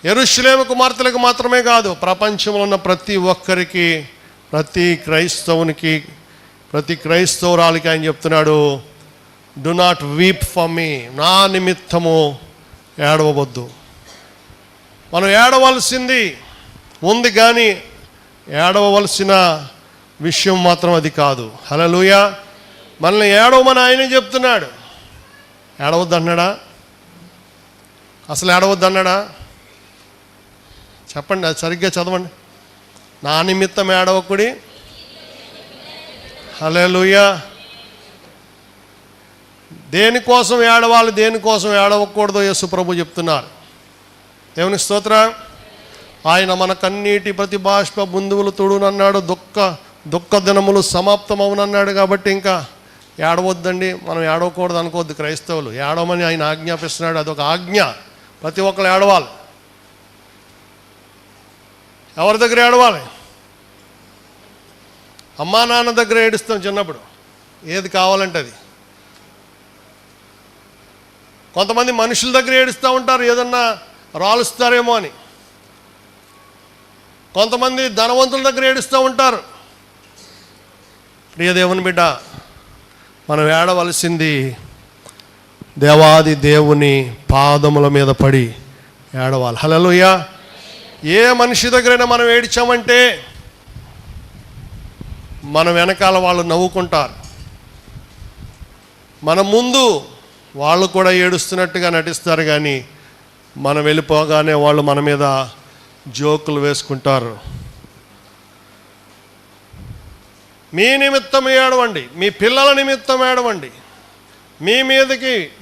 Speaker 3: యెరూషలేము కుమార్తెలకు మాత్రమే కాదు, ప్రపంచంలో ఉన్న ప్రతి ఒక్కరికి, ప్రతి క్రైస్తవునికి, ప్రతి క్రైస్తవురాలికి ఆయన చెప్తున్నాడు, డు నాట్ వీప్ ఫర్ మీ, నా నిమిత్తము ఏడవవద్దు. మనం ఏడవలసింది ఉంది కానీ ఏడవలసిన విషయం మాత్రం అది కాదు. హల్లెలూయా. మనల్ని ఏడవమని ఆయనే చెప్తున్నాడు. ఏడవద్దన్నాడా? అసలు ఏడవద్దన్నాడా? చెప్పండి, అది సరిగ్గా చదవండి. నా నిమిత్తం ఏడవకుడి. హల్లెలూయా. దేనికోసం ఏడవాలి, దేనికోసం ఏడవకూడదో యేసు ప్రభు చెప్తున్నారు. దేవుని స్తోత్రం. ఆయన మన కన్నీటి ప్రతి బాష్ప బిందువులు తుడునన్నాడు, దుఃఖ దినములు సమాప్తమవునన్నాడు. కాబట్టి ఇంకా ఏడవద్దండి, మనం ఏడవకూడదు అనుకోవద్దు క్రైస్తవులు. ఏడవమని ఆయన ఆజ్ఞాపిస్తున్నాడు, అదొక ఆజ్ఞ. ప్రతి ఒక్కరు ఏడవాలి. ఎవరి దగ్గర ఏడవాలి? అమ్మా నాన్న దగ్గర ఏడుస్తాం చిన్నప్పుడు, ఏది కావాలంటే అది. కొంతమంది మనుషుల దగ్గర ఏడుస్తూ ఉంటారు, ఏదన్నా రాలుస్తారేమో అని. కొంతమంది ధనవంతుల దగ్గర ఏడుస్తూ ఉంటారు. ప్రియ దేవుని బిడ్డ, మనం ఏడవలసింది దేవాది దేవుని పాదముల మీద పడి ఏడవాలి. హల్లెలూయా. ఏ మనిషి దగ్గరైనా మనం ఏడ్చామంటే మన వెనకాల వాళ్ళు నవ్వుకుంటారు, మన ముందు వాళ్ళు కూడా ఏడుస్తున్నట్టుగా నటిస్తారు, కానీ మనం వెళ్ళిపోగానే వాళ్ళు మన మీద జోకులు వేసుకుంటారు. మీ నిమిత్తం ఏడవండి, మీ పిల్లల నిమిత్తం ఏడవండి.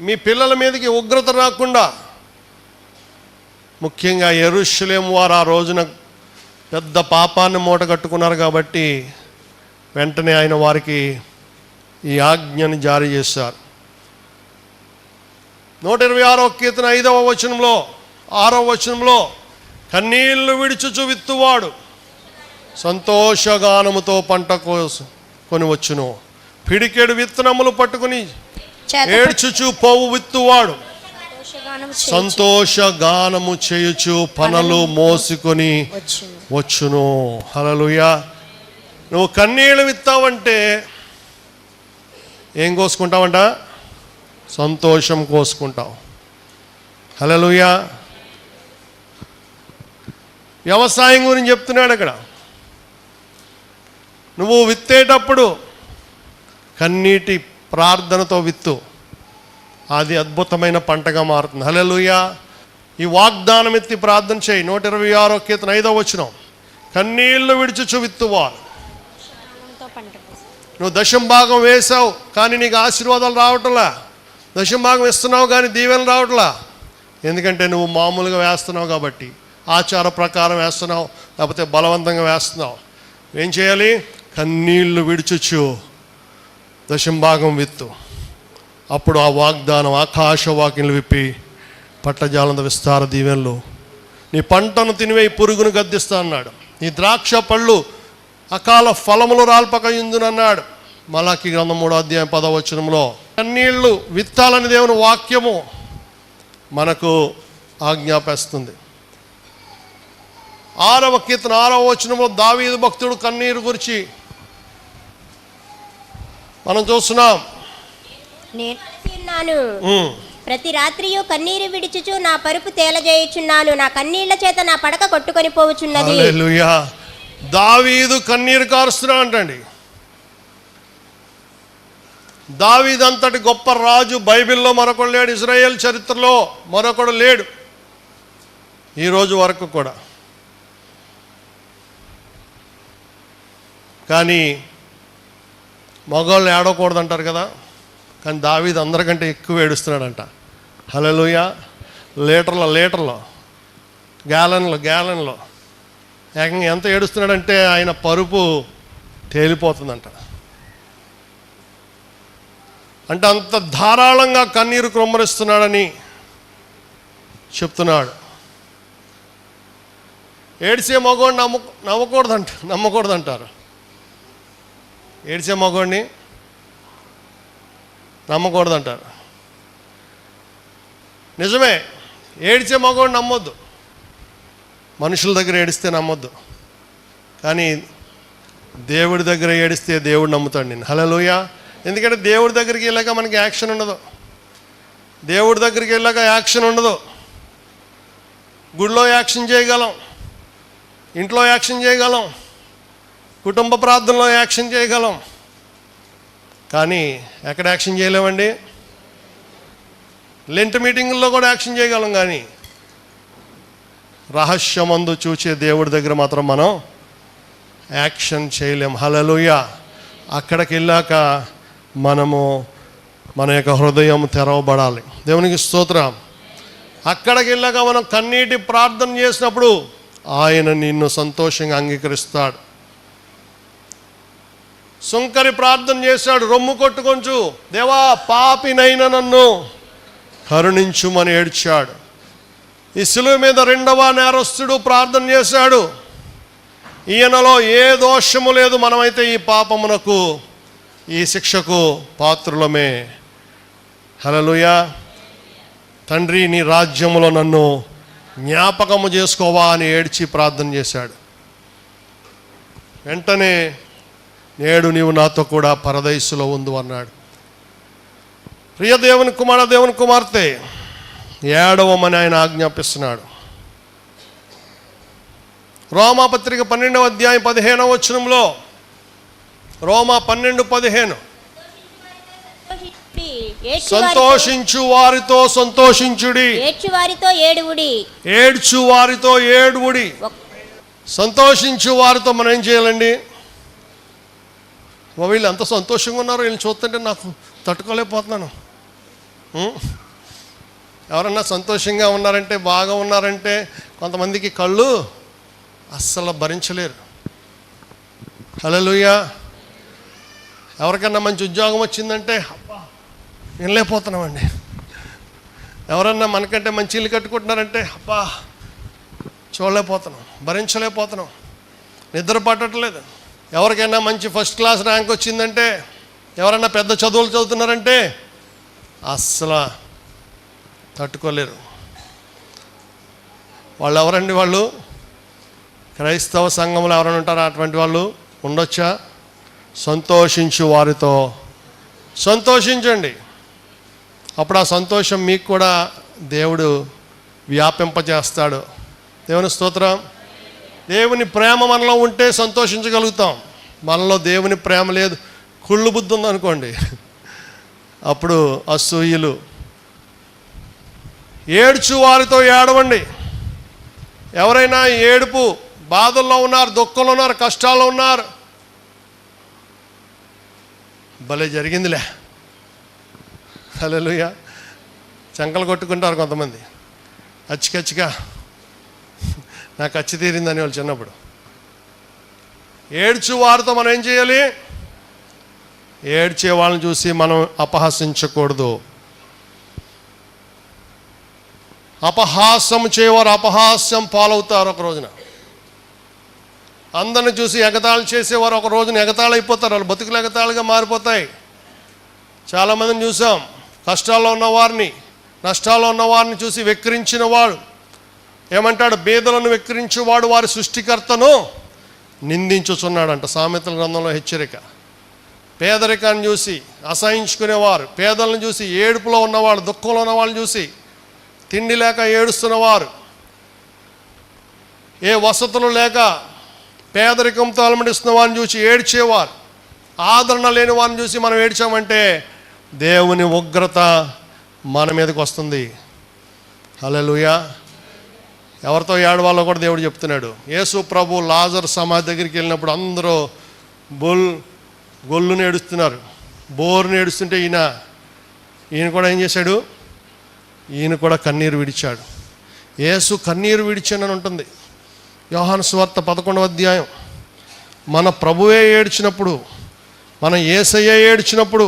Speaker 3: మీ పిల్లల మీదకి ఉగ్రత రాకుండా. ముఖ్యంగా యెరూషలేము వారు ఆ రోజున పెద్ద పాపాన్ని మూట కట్టుకున్నారు కాబట్టి వెంటనే ఆయన వారికి ఈ ఆజ్ఞని జారీ చేశారు. 126వ కీర్తన 5వ వచనంలో 6వ వచనంలో, కన్నీళ్లు విడుచుచు విత్తువాడు సంతోషగానముతో పంట కొని వచ్చును, పిడికెడు విత్తనములు పట్టుకుని ఏడ్చుచు పోవు విత్తువాడు సంతోషగానము చేయుచు పనులు మోసుకొని వచ్చును. హల్లెలూయా. నువ్వు కన్నీళ్ళు విత్తావంటే ఏం కోసుకుంటావంట? సంతోషం కోసుకుంటావు. హల్లెలూయా. వ్యవసాయం గురించి చెప్తున్నాడు అక్కడ. నువ్వు విత్తేటప్పుడు కన్నీటి ప్రార్థనతో విత్తు, అది అద్భుతమైన పంటగా మారుతుంది. హల్లెలూయా. ఈ వాగ్దానం ఎత్తి ప్రార్థన చేయి. 126వ కీర్తన 5వ వచనం, కన్నీళ్లు విడిచుచు విత్తువారు. నువ్వు దశంభాగం వేసావు కానీ నీకు ఆశీర్వాదాలు రావట్లా, దశంభాగం ఇస్తున్నావు కానీ దీవెనలు రావట్లా. ఎందుకంటే నువ్వు మామూలుగా వేస్తున్నావు కాబట్టి, ఆచార ప్రకారం వేస్తున్నావు, లేకపోతే బలవంతంగా వేస్తున్నావు. ఏం చేయాలి? కన్నీళ్లు విడుచుచు దశంభాగం విత్తు. అప్పుడు ఆ వాగ్దానం ఆకాశవాకిలు విప్పి పట్టజాలంద విస్తార దీవెనలు. నీ పంటను తినివేయి పురుగును గద్దిస్తా అన్నాడు. నీ ద్రాక్ష పళ్ళు అకాల ఫలములు రాల్పకయుందునన్నాడు. మలాకి గ్రంథం 3వ అధ్యాయం 10వ వచనంలో కన్నీళ్లు విత్తాలని దేవుని వాక్యము మనకు ఆజ్ఞాపిస్తుంది. 6వ కీర్తన 6వ వచనంలో దావీదు భక్తుడు కన్నీరు గురించి మనం చూస్తున్నాం.
Speaker 2: నేను అలసి ఉన్నాను, ప్రతి రాత్రియు కన్నీరు విడిచుచు నా పరుపు తేలజేయుచున్నాను, నా కన్నీళ్ల చేత నా పడక కొట్టుకొని పోవుచున్నది.
Speaker 3: హల్లెలూయా. దావీదు కన్నీరు కారుస్తున్నాడు అంటండి. దావీదు అంతటి గొప్ప రాజు బైబిల్లో మరొకడు లేడు, ఇజ్రాయేల్ చరిత్రలో మరొకడు లేడు ఈరోజు వరకు కూడా. కానీ మగవాళ్ళు ఏడవకూడదు అంటారు కదా, కానీ దావీదు అందరికంటే ఎక్కువ ఏడుస్తున్నాడంట. హల్లెలూయా. లీటర్లో గ్యాలన్లో ఏకంగా ఎంత ఏడుస్తున్నాడంటే ఆయన పరుపు తేలిపోతుందంట. అంటే అంత ధారాళంగా కన్నీరు క్రొమ్మరిస్తున్నాడని చెప్తున్నాడు. ఏడ్చే మగవాడిని నమ్మకూడదంటారు. ఏడ్చే మగవాడిని నమ్మకూడదంటారు. నిజమే, ఏడ్చే మగవాడిని నమ్మొద్దు. మనుషుల దగ్గర ఏడిస్తే నమ్మొద్దు, కానీ దేవుడి దగ్గర ఏడిస్తే దేవుడు నమ్ముతాడు నేను. హల్లెలూయా. ఎందుకంటే దేవుడి దగ్గరికి వెళ్ళాక మనకి యాక్షన్ ఉండదు. దేవుడి దగ్గరికి వెళ్ళాక యాక్షన్ ఉండదు. గుడిలో యాక్షన్ చేయగలం, ఇంట్లో యాక్షన్ చేయగలం, కుటుంబ ప్రార్థనలో యాక్షన్ చేయగలం, కానీ ఎక్కడ యాక్షన్ చేయలేమండి? లెంట్ మీటింగుల్లో కూడా యాక్షన్ చేయగలం, కానీ రహస్యమందు చూచే దేవుడి దగ్గర మాత్రం మనం యాక్షన్ చేయలేం. హల్లెలూయా. అక్కడికి వెళ్ళాక మనము మన యొక్క హృదయం తెరవబడాలి. దేవునికి స్తోత్రం. అక్కడికి వెళ్ళాక మనం కన్నీటి ప్రార్థన చేసినప్పుడు ఆయన నిన్ను సంతోషంగా అంగీకరిస్తాడు. సుంకరి ప్రార్థన చేశాడు, రొమ్ము కొట్టుకొంచు, దేవా పాపినైన నన్ను కరుణించుమని ఏడ్చాడు. ఈ శిలువ మీద రెండవ నేరస్తుడు ప్రార్థన చేశాడు, ఈయనలో ఏ దోషము లేదు, మనమైతే ఈ పాపమునకు ఈ శిక్షకు పాత్రులమే. హల్లెలూయా. తండ్రి నీ రాజ్యములో నన్ను జ్ఞాపకము చేసుకోవా అని ఏడ్చి ప్రార్థన చేశాడు. వెంటనే నేడు నీవు నాతో కూడా పరదైసులో ఉండు అన్నాడు. ప్రియ దేవుని దేవుని కుమార్తె, ఏడవమని ఆయన ఆజ్ఞాపిస్తున్నాడు. రోమాపత్రిక 12వ అధ్యాయం 15వ వచనంలో, రోమా 12:15, సంతోషించు వారితో సంతోషించుడి,
Speaker 2: ఏడ్చు వారితో ఏడువుడి.
Speaker 3: ఏడ్చు వారితో ఏడువుడి. సంతోషించు వారితో మనం ఏం చేయాలండి? వీళ్ళు ఎంత సంతోషంగా ఉన్నారో వీళ్ళు చూస్తుంటే నాకు తట్టుకోలేకపోతున్నాను. ఎవరన్నా సంతోషంగా ఉన్నారంటే, బాగా ఉన్నారంటే కొంతమందికి కళ్ళు అస్సలు భరించలేరు. హల్లెలూయా. ఎవరికన్నా మంచి ఉద్యోగం వచ్చిందంటే అబ్బా వినలేకపోతున్నామండి. ఎవరన్నా మనకంటే మంచి ఇల్లు కట్టుకుంటున్నారంటే అబ్బా చూడలేకపోతున్నాం, భరించలేకపోతున్నాం, నిద్ర పట్టట్లేదు. ఎవరికైనా మంచి ఫస్ట్ క్లాస్ ర్యాంక్ వచ్చిందంటే, ఎవరైనా పెద్ద చదువులు చదువుతున్నారంటే అస్సలు తట్టుకోలేరు. వాళ్ళు ఎవరండి? వాళ్ళు క్రైస్తవ సంఘంలో ఎవరైనా ఉంటారా? అటువంటి వాళ్ళు ఉండొచ్చా? సంతోషించు వారితో సంతోషించండి. అప్పుడు ఆ సంతోషం మీకు కూడా దేవుడు వ్యాపింపజేస్తాడు. దేవుని స్తోత్రం. దేవుని ప్రేమ మనలో ఉంటే సంతోషించగలుగుతాం. మనలో దేవుని ప్రేమ లేదు, కుళ్ళు బుద్ధి ఉందనుకోండి, అప్పుడు అసూయలు. ఏడ్చు వారితో ఏడవండి. ఎవరైనా ఏడుపు బాధల్లో ఉన్నారు, దుఃఖంలో ఉన్నారు, కష్టాల్లో ఉన్నారు, భలే జరిగిందిలే, హల్లెలూయా, చంకలు కొట్టుకుంటారు కొంతమంది, అచ్చికచ్చిగా నాకు అచ్చి తీరిందని వాళ్ళు చిన్నప్పుడు. ఏడ్చు వారితో మనం ఏం చేయాలి? ఏడ్చే వాళ్ళని చూసి మనం అపహసించకూడదు. అపహాస్యం చేయవారు అపహాస్యం పాలవుతారు. ఒక రోజున అందరిని చూసి ఎగతాళి చేసేవారు ఒక రోజున ఎగతాళి అయిపోతారు. వాళ్ళు బతుకులు ఎగతాళిగా మారిపోతాయి. చాలామందిని చూసాం, కష్టాల్లో ఉన్నవారిని, నష్టాల్లో ఉన్నవారిని చూసి వెక్కిరించిన వాడు ఏమంటాడు? బేదలను వెక్కిరించేవాడు వారి సృష్టికర్తను నిందించుచున్నాడంట. సామెతల గ్రంథంలో హెచ్చరిక. పేదరికాన్ని చూసి అసహించుకునేవారు, పేదలను చూసి ఏడుపులో ఉన్నవాళ్ళు, దుఃఖంలో ఉన్న వాళ్ళని చూసి తిండి లేక ఏడుస్తున్నవారు, ఏ వసతులు లేక పేదరికంతో అలమటిస్తున్న వారిని చూసి ఏడ్చేవారు, ఆదరణ లేని వారిని చూసి మనం ఏడ్చామంటే దేవుని ఉగ్రత మన మీదకి వస్తుంది. హల్లెలూయా. ఎవరితో ఏడవాలో కూడా దేవుడు చెప్తున్నాడు. యేసు ప్రభు లాజరు సమాధి దగ్గరికి వెళ్ళినప్పుడు అందరూ గొల్లుని ఏడుస్తున్నారు, బోరుని ఏడుస్తుంటే ఈయన కూడా ఏం చేశాడు? ఈయన కూడా కన్నీరు విడిచాడు. యేసు కన్నీరు విడిచానని ఉంటుంది యోహాను సువార్త 11వ అధ్యాయం. మన ప్రభువే ఏడ్చినప్పుడు, మన యేసయ్య ఏడ్చినప్పుడు,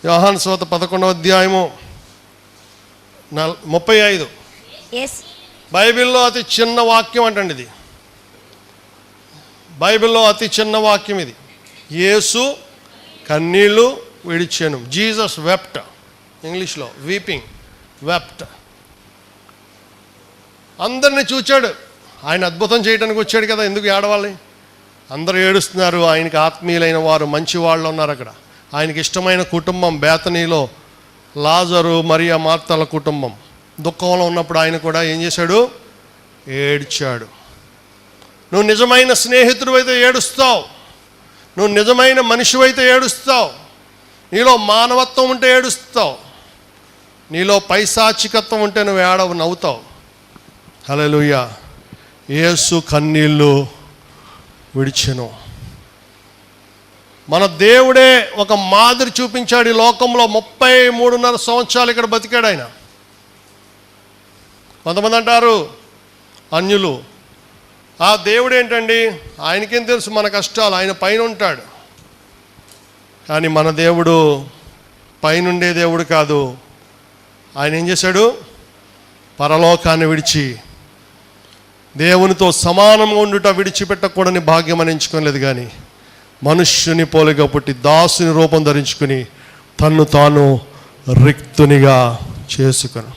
Speaker 3: యోహాను సువార్త 11వ అధ్యాయము 35. బైబిల్లో అతి చిన్న వాక్యం అంటండి ఇది. బైబిల్లో అతి చిన్న వాక్యం ఇది. యేసు కన్నీళ్ళు విడిచాను. జీసస్ వెప్ట్, ఇంగ్లీష్లో వీపింగ్, వెప్ట్. అందరిని చూచాడు. ఆయన అద్భుతం చేయడానికి వచ్చాడు కదా, ఎందుకు ఏడవాలి? అందరూ ఏడుస్తున్నారు. ఆయనకి ఆత్మీయులైన వారు, మంచి వాళ్ళు ఉన్నారు అక్కడ. ఆయనకి ఇష్టమైన కుటుంబం బేతనీలో లాజరు, మరియా, మార్తల కుటుంబం దుఃఖంలో ఉన్నప్పుడు ఆయన కూడా ఏం చేశాడు? ఏడ్చాడు. నువ్వు నిజమైన స్నేహితుడు అయితే ఏడుస్తావు, నువ్వు నిజమైన మనిషివైతే ఏడుస్తావు, నీలో మానవత్వం ఉంటే ఏడుస్తావు, నీలో పైశాచికత్వం ఉంటే నువ్వు నవ్వుతావు. హల్లెలూయా. యేసు కన్నీళ్ళు విడిచెను. మన దేవుడే ఒక మాదిరి చూపించాడు ఈ లోకంలో. 33.5 సంవత్సరాలు ఇక్కడ బతికాడు ఆయన. కొంతమంది అంటారు అన్యులు, ఆ దేవుడు ఏంటండి, ఆయనకేం తెలుసు మన కష్టాలు, ఆయన పైన ఉంటాడు. కానీ మన దేవుడు పైనుండే దేవుడు కాదు. ఆయన ఏం చేశాడు? పరలోకాన్ని విడిచి దేవునితో సమానంగా ఉండుట విడిచిపెట్టకూడని భాగ్యం అని ఎంచుకోలేదు, కానీ మనుష్యుని పోలిగా పుట్టి దాసుని రూపం ధరించుకుని తన్ను తాను రిక్తునిగా చేసుకును.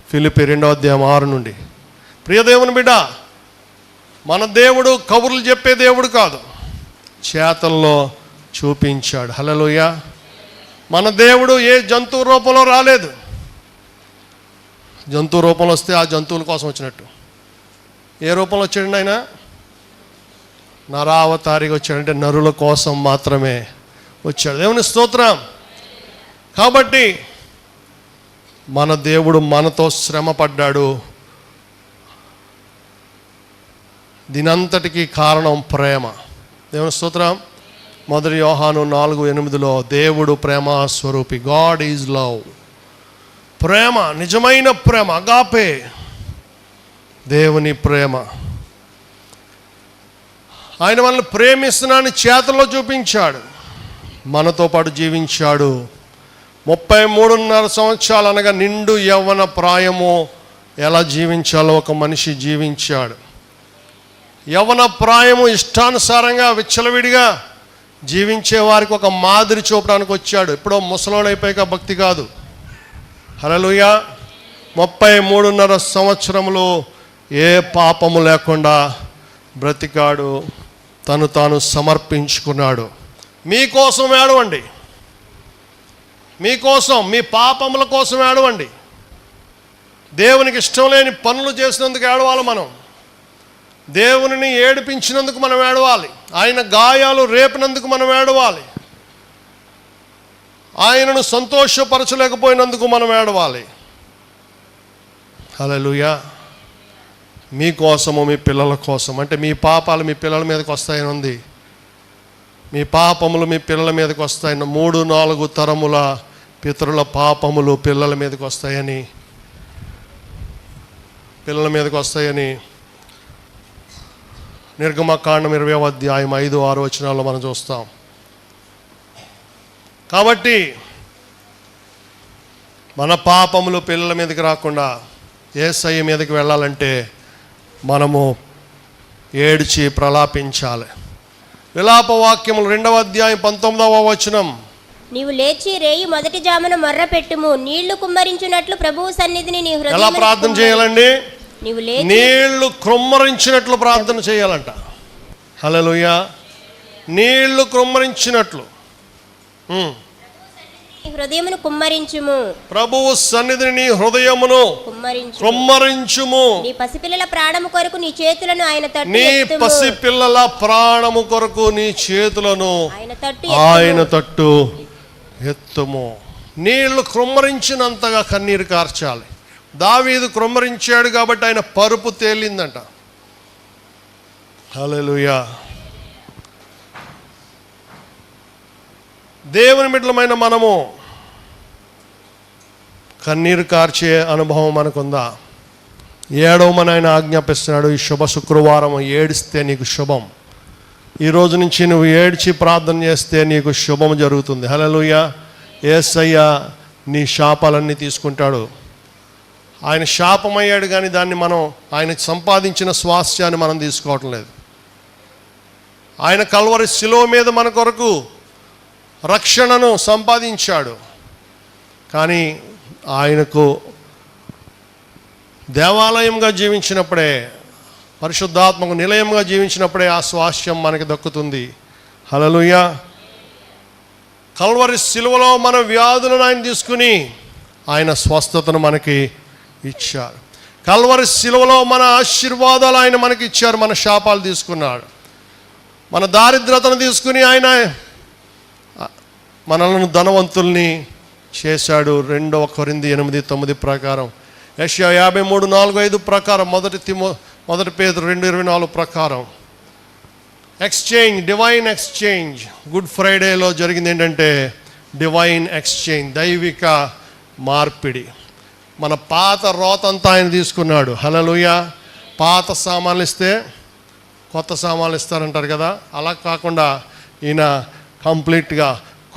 Speaker 3: ఫిలిప్పీ 2వ అధ్యాయం 6 నుండి. ప్రియ దేవుని బిడ్డ, మన దేవుడు కబుర్లు చెప్పే దేవుడు కాదు, చేతల్లో చూపించాడు. హల్లెలూయా. మన దేవుడు ఏ జంతువు రూపంలో రాలేదు. జంతువు రూపంలో వస్తే ఆ జంతువుల కోసం వచ్చినట్టు. ఏ రూపంలో వచ్చాడండి ఆయన? నరావతారిగా వచ్చాడంటే నరుల కోసం మాత్రమే వచ్చాడు. దేవుని స్తోత్రం. కాబట్టి మన దేవుడు మనతో శ్రమ పడ్డాడు. దీనంతటికీ కారణం ప్రేమ. దేవుని స్తోత్రం. 1 యోహాను 4:8 దేవుడు ప్రేమ స్వరూపి. God is love. ప్రేమ, నిజమైన ప్రేమ, అగాపే, దేవుని ప్రేమ. ఆయన మనల్ని ప్రేమిస్తున్నానని చేతల్లో చూపించాడు, మనతో పాటు జీవించాడు. 33.5 సంవత్సరాలు అనగా నిండు యవ్వన ప్రాయము ఎలా జీవించాలో ఒక మనిషి జీవించాడు. యవ్వన ప్రాయము ఇష్టానుసారంగా విచ్చలవిడిగా జీవించే వారికి ఒక మాదిరి చూపడానికి వచ్చాడు. ఎప్పుడో ముసలోడైపోయాక భక్తి కాదు. హల్లెలూయా. 33.5 సంవత్సరములు ఏ పాపము లేకుండా బ్రతికాడు, తను తాను సమర్పించుకున్నాడు. మీకోసం ఏడవండి, మీకోసం, మీ పాపముల కోసం ఏడవండి. దేవునికి ఇష్టం లేని పనులు చేసినందుకు ఏడవాలి మనం. దేవునిని ఏడిపించినందుకు మనం ఏడవాలి. ఆయన గాయాలు రేపినందుకు మనం ఏడవాలి. ఆయనను సంతోషపరచలేకపోయినందుకు మనం ఏడవాలి. హల్లెలూయా. మీకోసము, మీ పిల్లల కోసం. అంటే మీ పాపాలు మీ పిల్లల మీదకి వస్తాయని ఉంది. మీ పాపములు మీ పిల్లల మీదకి వస్తాయని, 3-4 తరముల పితరుల పాపములు పిల్లల మీదకి వస్తాయని, నిర్గమకాండం 20వ అధ్యాయం 5-6 వచనాల్లో మనం చూస్తాం. కాబట్టి మన పాపములు పిల్లల మీదకి రాకుండా యేసయ్య మీదకి వెళ్ళాలంటే మనము ఏడ్చి ప్రలాపించాలి. విలాప వాక్యములు 2వ అధ్యాయం 19వ వచనం.
Speaker 2: నీవు లేచి రేయి మొదటి జామున మొర్ర పెట్టుము, నీళ్లు కుమ్మరించినట్లు ప్రభువు సన్నిధిని నీ హృదయం.
Speaker 3: ఎలా ప్రార్థన చేయాలండి?
Speaker 2: నీవు లేచి
Speaker 3: నీళ్లు కుమ్మరించినట్లు ప్రార్థన చేయాలంట. హల్లెలూయా. నీళ్లు కృమ్మరించినట్లు.
Speaker 2: హృదయమును కుమ్మరించుము.
Speaker 3: ప్రభువు సన్నిధిని నీ హృదయమును కుమ్మరించుము.
Speaker 2: నీ పసిపిల్లల ప్రాణము కొరకు నీ చేతులను ఆయన తట్టు
Speaker 3: నీ పసిపిల్లల ప్రాణము కొరకు నీ చేతులను ఆయన తట్టు ఎత్తుము. నీళ్లు కృమ్మరించినంతగా కన్నీరు కార్చాలి. దావీదు కృమ్మరించాడు కాబట్టి ఆయన పరుపు తేలిందంట. హల్లెలూయా. దేవుని బిడ్డలమైన మనము కన్నీరు కార్చే అనుభవం మనకుందా? ఏడవమని ఆయన ఆజ్ఞాపిస్తున్నాడు. ఈ శుభ శుక్రవారం ఏడిస్తే నీకు శుభం. ఈ రోజు నుంచి నువ్వు ఏడ్చి ప్రార్థన చేస్తే నీకు శుభం జరుగుతుంది. హల్లెలూయా. యేసయ్య నీ శాపాలన్నీ తీసుకుంటాడు. ఆయన శాపమయ్యాడు కానీ దాన్ని మనం ఆయన సంపాదించిన స్వాస్థ్యాన్ని మనం తీసుకోవటం లేదు. ఆయన కల్వరి శిలువ మీద మన కొరకు రక్షణను సంపాదించాడు. కానీ ఆయనకు దేవాలయంగా జీవించినప్పుడే, పరిశుద్ధాత్మకు నిలయంగా జీవించినప్పుడే ఆ స్వాస్థ్యం మనకి దక్కుతుంది. హల్లెలూయా. కల్వరి శిలువలో మన వ్యాధులను ఆయన తీసుకుని ఆయన స్వస్థతను మనకి ఇచ్చారు. కల్వరి శిలువలో మన ఆశీర్వాదాలు ఆయన మనకి ఇచ్చారు. మన శాపాలు తీసుకున్నాడు. మన దారిద్రతను తీసుకుని ఆయన మనలను ధనవంతుల్ని చేశాడు. 2 కొరింథీ 8:9 ప్రకారం, యెషయా 53:4-5 ప్రకారం, 1 పేతురు 2:24 ప్రకారం ఎక్స్చేంజ్, డివైన్ ఎక్స్చేంజ్. గుడ్ ఫ్రైడేలో జరిగింది ఏంటంటే డివైన్ ఎక్స్చేంజ్, దైవిక మార్పిడి. మన పాత రోతంతా ఆయన తీసుకున్నాడు. హల్లెలూయా. పాత సామాన్లు ఇస్తే కొత్త సామాన్లు ఇస్తారంటారు కదా, అలా కాకుండా ఈయన కంప్లీట్గా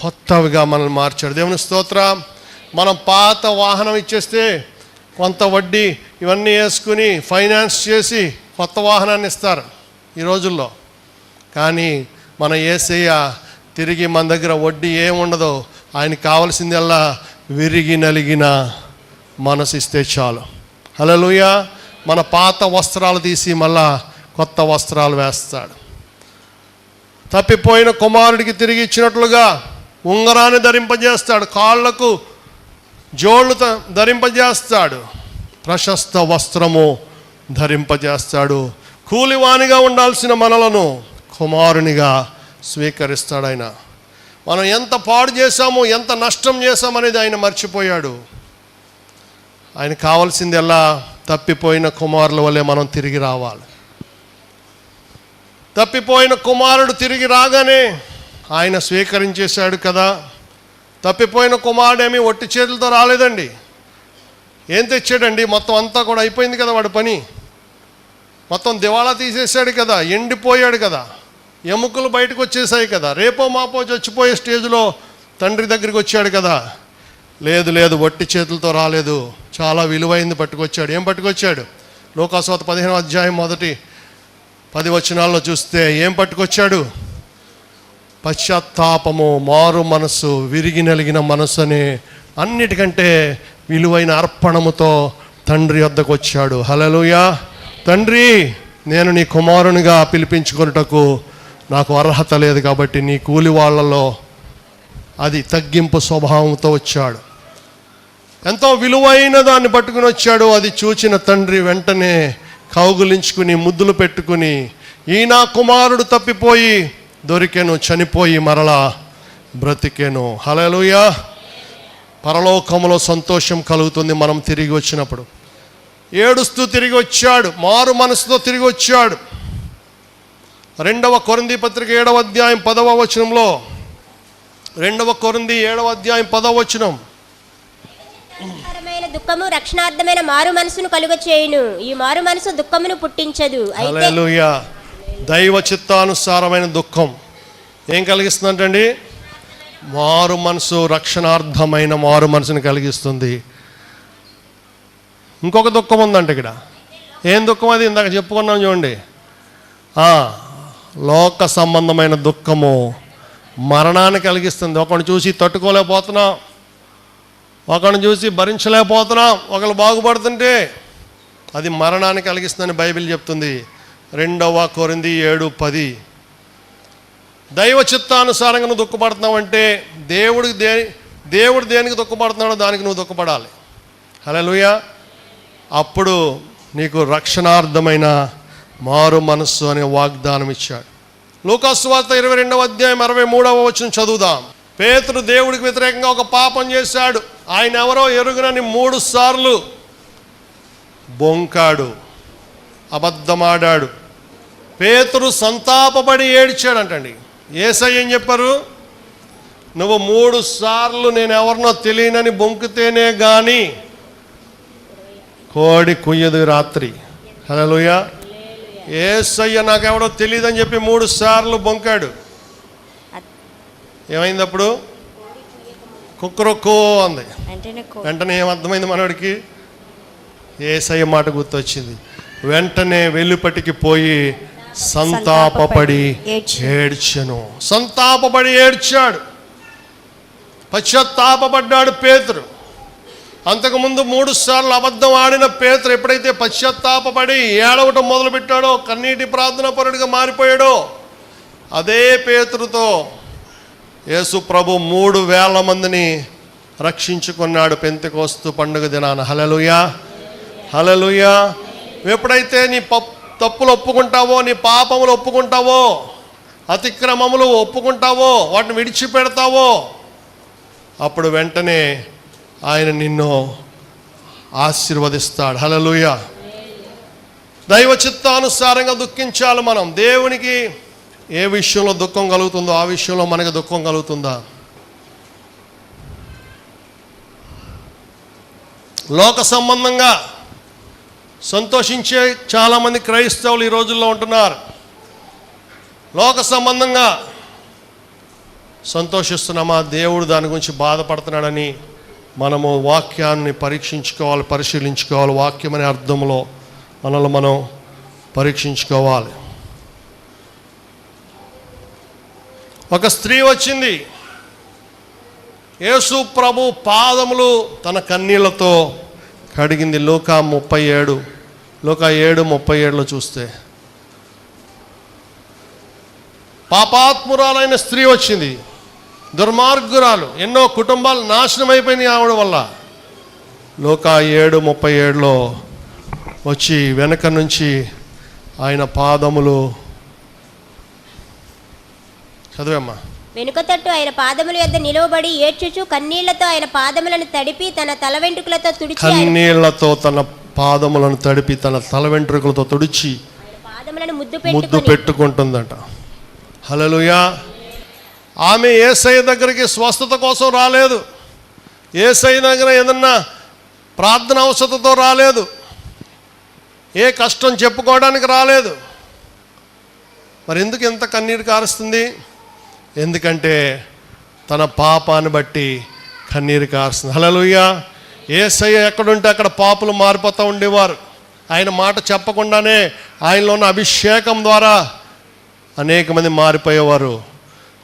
Speaker 3: కొత్తవిగా మనల్ని మార్చాడు. దేవుని స్తోత్రం. మనం పాత వాహనం ఇచ్చేస్తే కొంత వడ్డీ ఇవన్నీ వేసుకుని ఫైనాన్స్ చేసి కొత్త వాహనాన్ని ఇస్తారు ఈ రోజుల్లో. కానీ మన యేసయ్య తిరిగి మన దగ్గర వడ్డీ ఏముండదో, ఆయనకి కావాల్సిందల్లా విరిగి నలిగిన మనసు ఇస్తే చాలు. హల్లెలూయా. మన పాత వస్త్రాలు తీసి మళ్ళా కొత్త వస్త్రాలు వేస్తాడు. తప్పిపోయిన కుమారుడికి తిరిగి ఇచ్చినట్లుగా ఉంగరాన్ని ధరింపజేస్తాడు, కాళ్లకు జోళ్ళు ధరింపజేస్తాడు, ప్రశస్త వస్త్రము ధరింపజేస్తాడు. కూలివానిగా ఉండాల్సిన మనలను కుమారునిగా స్వీకరిస్తాడు ఆయన. మనం ఎంత పాడు చేశామో, ఎంత నష్టం చేశామనేది ఆయన మర్చిపోయాడు. ఆయన కావాల్సింది ఎలా, తప్పిపోయిన కుమారుల వల్లే మనం తిరిగి రావాలి. తప్పిపోయిన కుమారుడు తిరిగి రాగానే ఆయన స్వీకరించేశాడు కదా. తప్పిపోయిన కుమారుడేమి ఒట్టి చేతులతో రాలేదండి. ఏం తెచ్చాడండి? మొత్తం అంతా కూడా అయిపోయింది కదా వాడి పని. మొత్తం దివాళా తీసేశాడు కదా, ఎండిపోయాడు కదా, ఎముకలు బయటకు వచ్చేసాయి కదా, రేపో మాపో చచ్చిపోయే స్టేజ్లో తండ్రి దగ్గరికి వచ్చాడు కదా. లేదు, ఒట్టి చేతులతో రాలేదు, చాలా విలువైంది పట్టుకొచ్చాడు. ఏం పట్టుకొచ్చాడు? లోకాసువార్త 15:10 వచనాల్లో చూస్తే ఏం పట్టుకొచ్చాడు? పశ్చాత్తాపము, మారు మనసు, విరిగి నలిగిన మనసు అనే అన్నిటికంటే విలువైన అర్పణముతో తండ్రి వద్దకు వచ్చాడు. హల్లెలూయా. తండ్రి, నేను నీ కుమారునిగా పిలిపించుకొనుటకు నాకు అర్హత లేదు కాబట్టి నీ కూలి వాళ్ళలో అది తగ్గింపు స్వభావంతో వచ్చాడు. ఎంతో విలువైన దాన్ని పట్టుకుని వచ్చాడు. అది చూచిన తండ్రి వెంటనే కౌగులించుకుని ముద్దులు పెట్టుకుని, ఈ నా కుమారుడు తప్పిపోయి దొరికెను, చనిపోయి మరలా బ్రతికెను. హల్లెలూయా. పరలోకములో సంతోషం కలుగుతుంది మనం తిరిగి వచ్చినప్పుడు. ఏడుస్తూ తిరిగి వచ్చాడు, మారు మనసుతో తిరిగి వచ్చాడు. 2 కొరింథీ పత్రిక 7వ అధ్యాయం 10వ వచనంలో, 2 కొరింథీ 7వ అధ్యాయం 10వ వచనం,
Speaker 2: దుఃఖము రక్షణార్థమైన మారు మనసును కలుగచేయును, ఈ మారు మనసు దుఃఖమును పుట్టించదు.
Speaker 3: హల్లెలూయా. దైవ చిత్తానుసారమైన దుఃఖం ఏం కలిగిస్తుందంటండి? మారు మనసు, రక్షణార్థమైన మారు మనసుని కలిగిస్తుంది. ఇంకొక దుఃఖం ఉందంట ఇక్కడ. ఏం దుఃఖం అది? ఇందాక చెప్పుకున్నాం చూడండి. లోక సంబంధమైన దుఃఖము మరణాన్ని కలిగిస్తుంది. ఒకరిని చూసి తట్టుకోలేకపోతున్నాం, ఒకరిని చూసి భరించలేకపోతున్నాం, ఒకరు బాగుపడుతుంటే అది మరణాన్ని కలిగిస్తుందని బైబిల్ చెప్తుంది. 2 కొరింథీ 7:10. దైవ చిత్తానుసారంగా నువ్వు దుఃఖపడుతున్నావు అంటే దేవుడు దేనికి దుఃఖపడుతున్నాడో దానికి నువ్వు దుఃఖపడాలి. హల్లెలూయా. అప్పుడు నీకు రక్షణార్థమైన మారు మనస్సు అనే వాగ్దానం ఇచ్చాడు. లూకాసు వార్త 22వ అధ్యాయం 63వ వచనం చదువుదాం. పేతురు దేవుడికి వ్యతిరేకంగా ఒక పాపం చేశాడు. ఆయన ఎవరో ఎరుగనని 3 సార్లు బొంకాడు, అబద్ధమాడాడు. పేతురు సంతాపపడి ఏడ్చాడంటండి. యేసయ్య ఏం చెప్పారు? నువ్వు 3 సార్లు నేను ఎవరినో తెలియనని బొంకితేనే కానీ కోడి కుయ్యదు రాత్రి. హల్లెలూయా. యేసయ్య నాకెవడో తెలియదని చెప్పి 3 సార్లు బొంకాడు. ఏమైంది అప్పుడు? కుక్కరొక్కో అంది. వెంటనే ఏమర్థమైంది మనోడికి? యేసయ్య మాట గుర్తొచ్చింది. వెంటనే వెలుపటికి పోయి సంతాపపడి ఏడ్చెను. సంతాపపడి ఏడ్చాడు, పశ్చాత్తాపడ్డాడు పేతురు. అంతకుముందు 3 సార్లు అబద్ధం ఆడిన పేతురు ఎప్పుడైతే పశ్చాత్తాపడి ఏడవటం మొదలుపెట్టాడో, కన్నీటి ప్రార్థన పరుడిగా మారిపోయాడో, అదే పేతురుతో యేసు ప్రభు 3,000 మందిని రక్షించుకున్నాడు పెంతెకోస్తు పండుగ దినాన. హల్లెలూయా, హల్లెలూయా. ఎప్పుడైతే నీ తప్పులు ఒప్పుకుంటావో, నీ పాపములు ఒప్పుకుంటావో, అతిక్రమములు ఒప్పుకుంటావో, వాటిని విడిచిపెడతావో, అప్పుడు వెంటనే ఆయన నిన్ను ఆశీర్వదిస్తాడు. హల్లెలూయా. దైవ చిత్తానుసారంగా దుఃఖించాలి మనం. దేవునికి ఏ విషయంలో దుఃఖం కలుగుతుందో ఆ విషయంలో మనకి దుఃఖం కలుగుతుందా? లోక సంబంధంగా సంతోషించే చాలామంది క్రైస్తవులు ఈ రోజుల్లో ఉంటున్నారు. లోక సంబంధంగా సంతోషిస్తున్నామా? దేవుడు దాని గురించి బాధపడుతున్నాడని మనము వాక్యాన్ని పరీక్షించుకోవాలి, పరిశీలించుకోవాలి. వాక్యం అనే అర్థంలో మనల్ని మనం పరీక్షించుకోవాలి. ఒక స్త్రీ వచ్చింది, యేసు ప్రభు పాదములు తన కన్నీళ్లతో కడిగింది. లూకా 7:37 చూస్తే పాపాత్మురాలైన స్త్రీ వచ్చింది, దుర్మార్గురాలు. ఎన్నో కుటుంబాలు నాశనం అయిపోయినాయి ఆవిడ వల్ల. లూకా 7:37 వచ్చి వెనక నుంచి ఆయన పాదములు చదివమ్మా.
Speaker 2: వెనుక తట్టు ఆయన పాదముల యొద్ద నిలువబడి ఏడ్చుచు కన్నీళ్లతో ఆయన పాదములను తడిపి తన తల వెంట్రుకలతో తుడిచి,
Speaker 3: కన్నీళ్లతో తన పాదములను తడిపి తన తల వెంట్రుకలతో తుడిచి
Speaker 2: పాదములను
Speaker 3: ముద్దు పెట్టుకుంటుందంట. హల్లెలూయా. ఆమె యేసయ్య దగ్గరికి స్వస్థత కోసం రాలేదు, యేసయ్య దగ్గర ఏదన్నా ప్రార్థన అవసరతతో రాలేదు, ఏ కష్టం చెప్పుకోవడానికి రాలేదు. మరి ఎందుకు ఎంత కన్నీరు కారుస్తుంది? ఎందుకంటే తన పాపాన్ని బట్టి కన్నీరు కారుస్తుంది. హల్లెలూయా. యేసయ్య ఎక్కడుంటే అక్కడ పాపులు మారిపోతూ ఉండేవారు. ఆయన మాట చెప్పకుండానే ఆయనలో ఉన్న అభిషేకం ద్వారా అనేక మంది మారిపోయేవారు.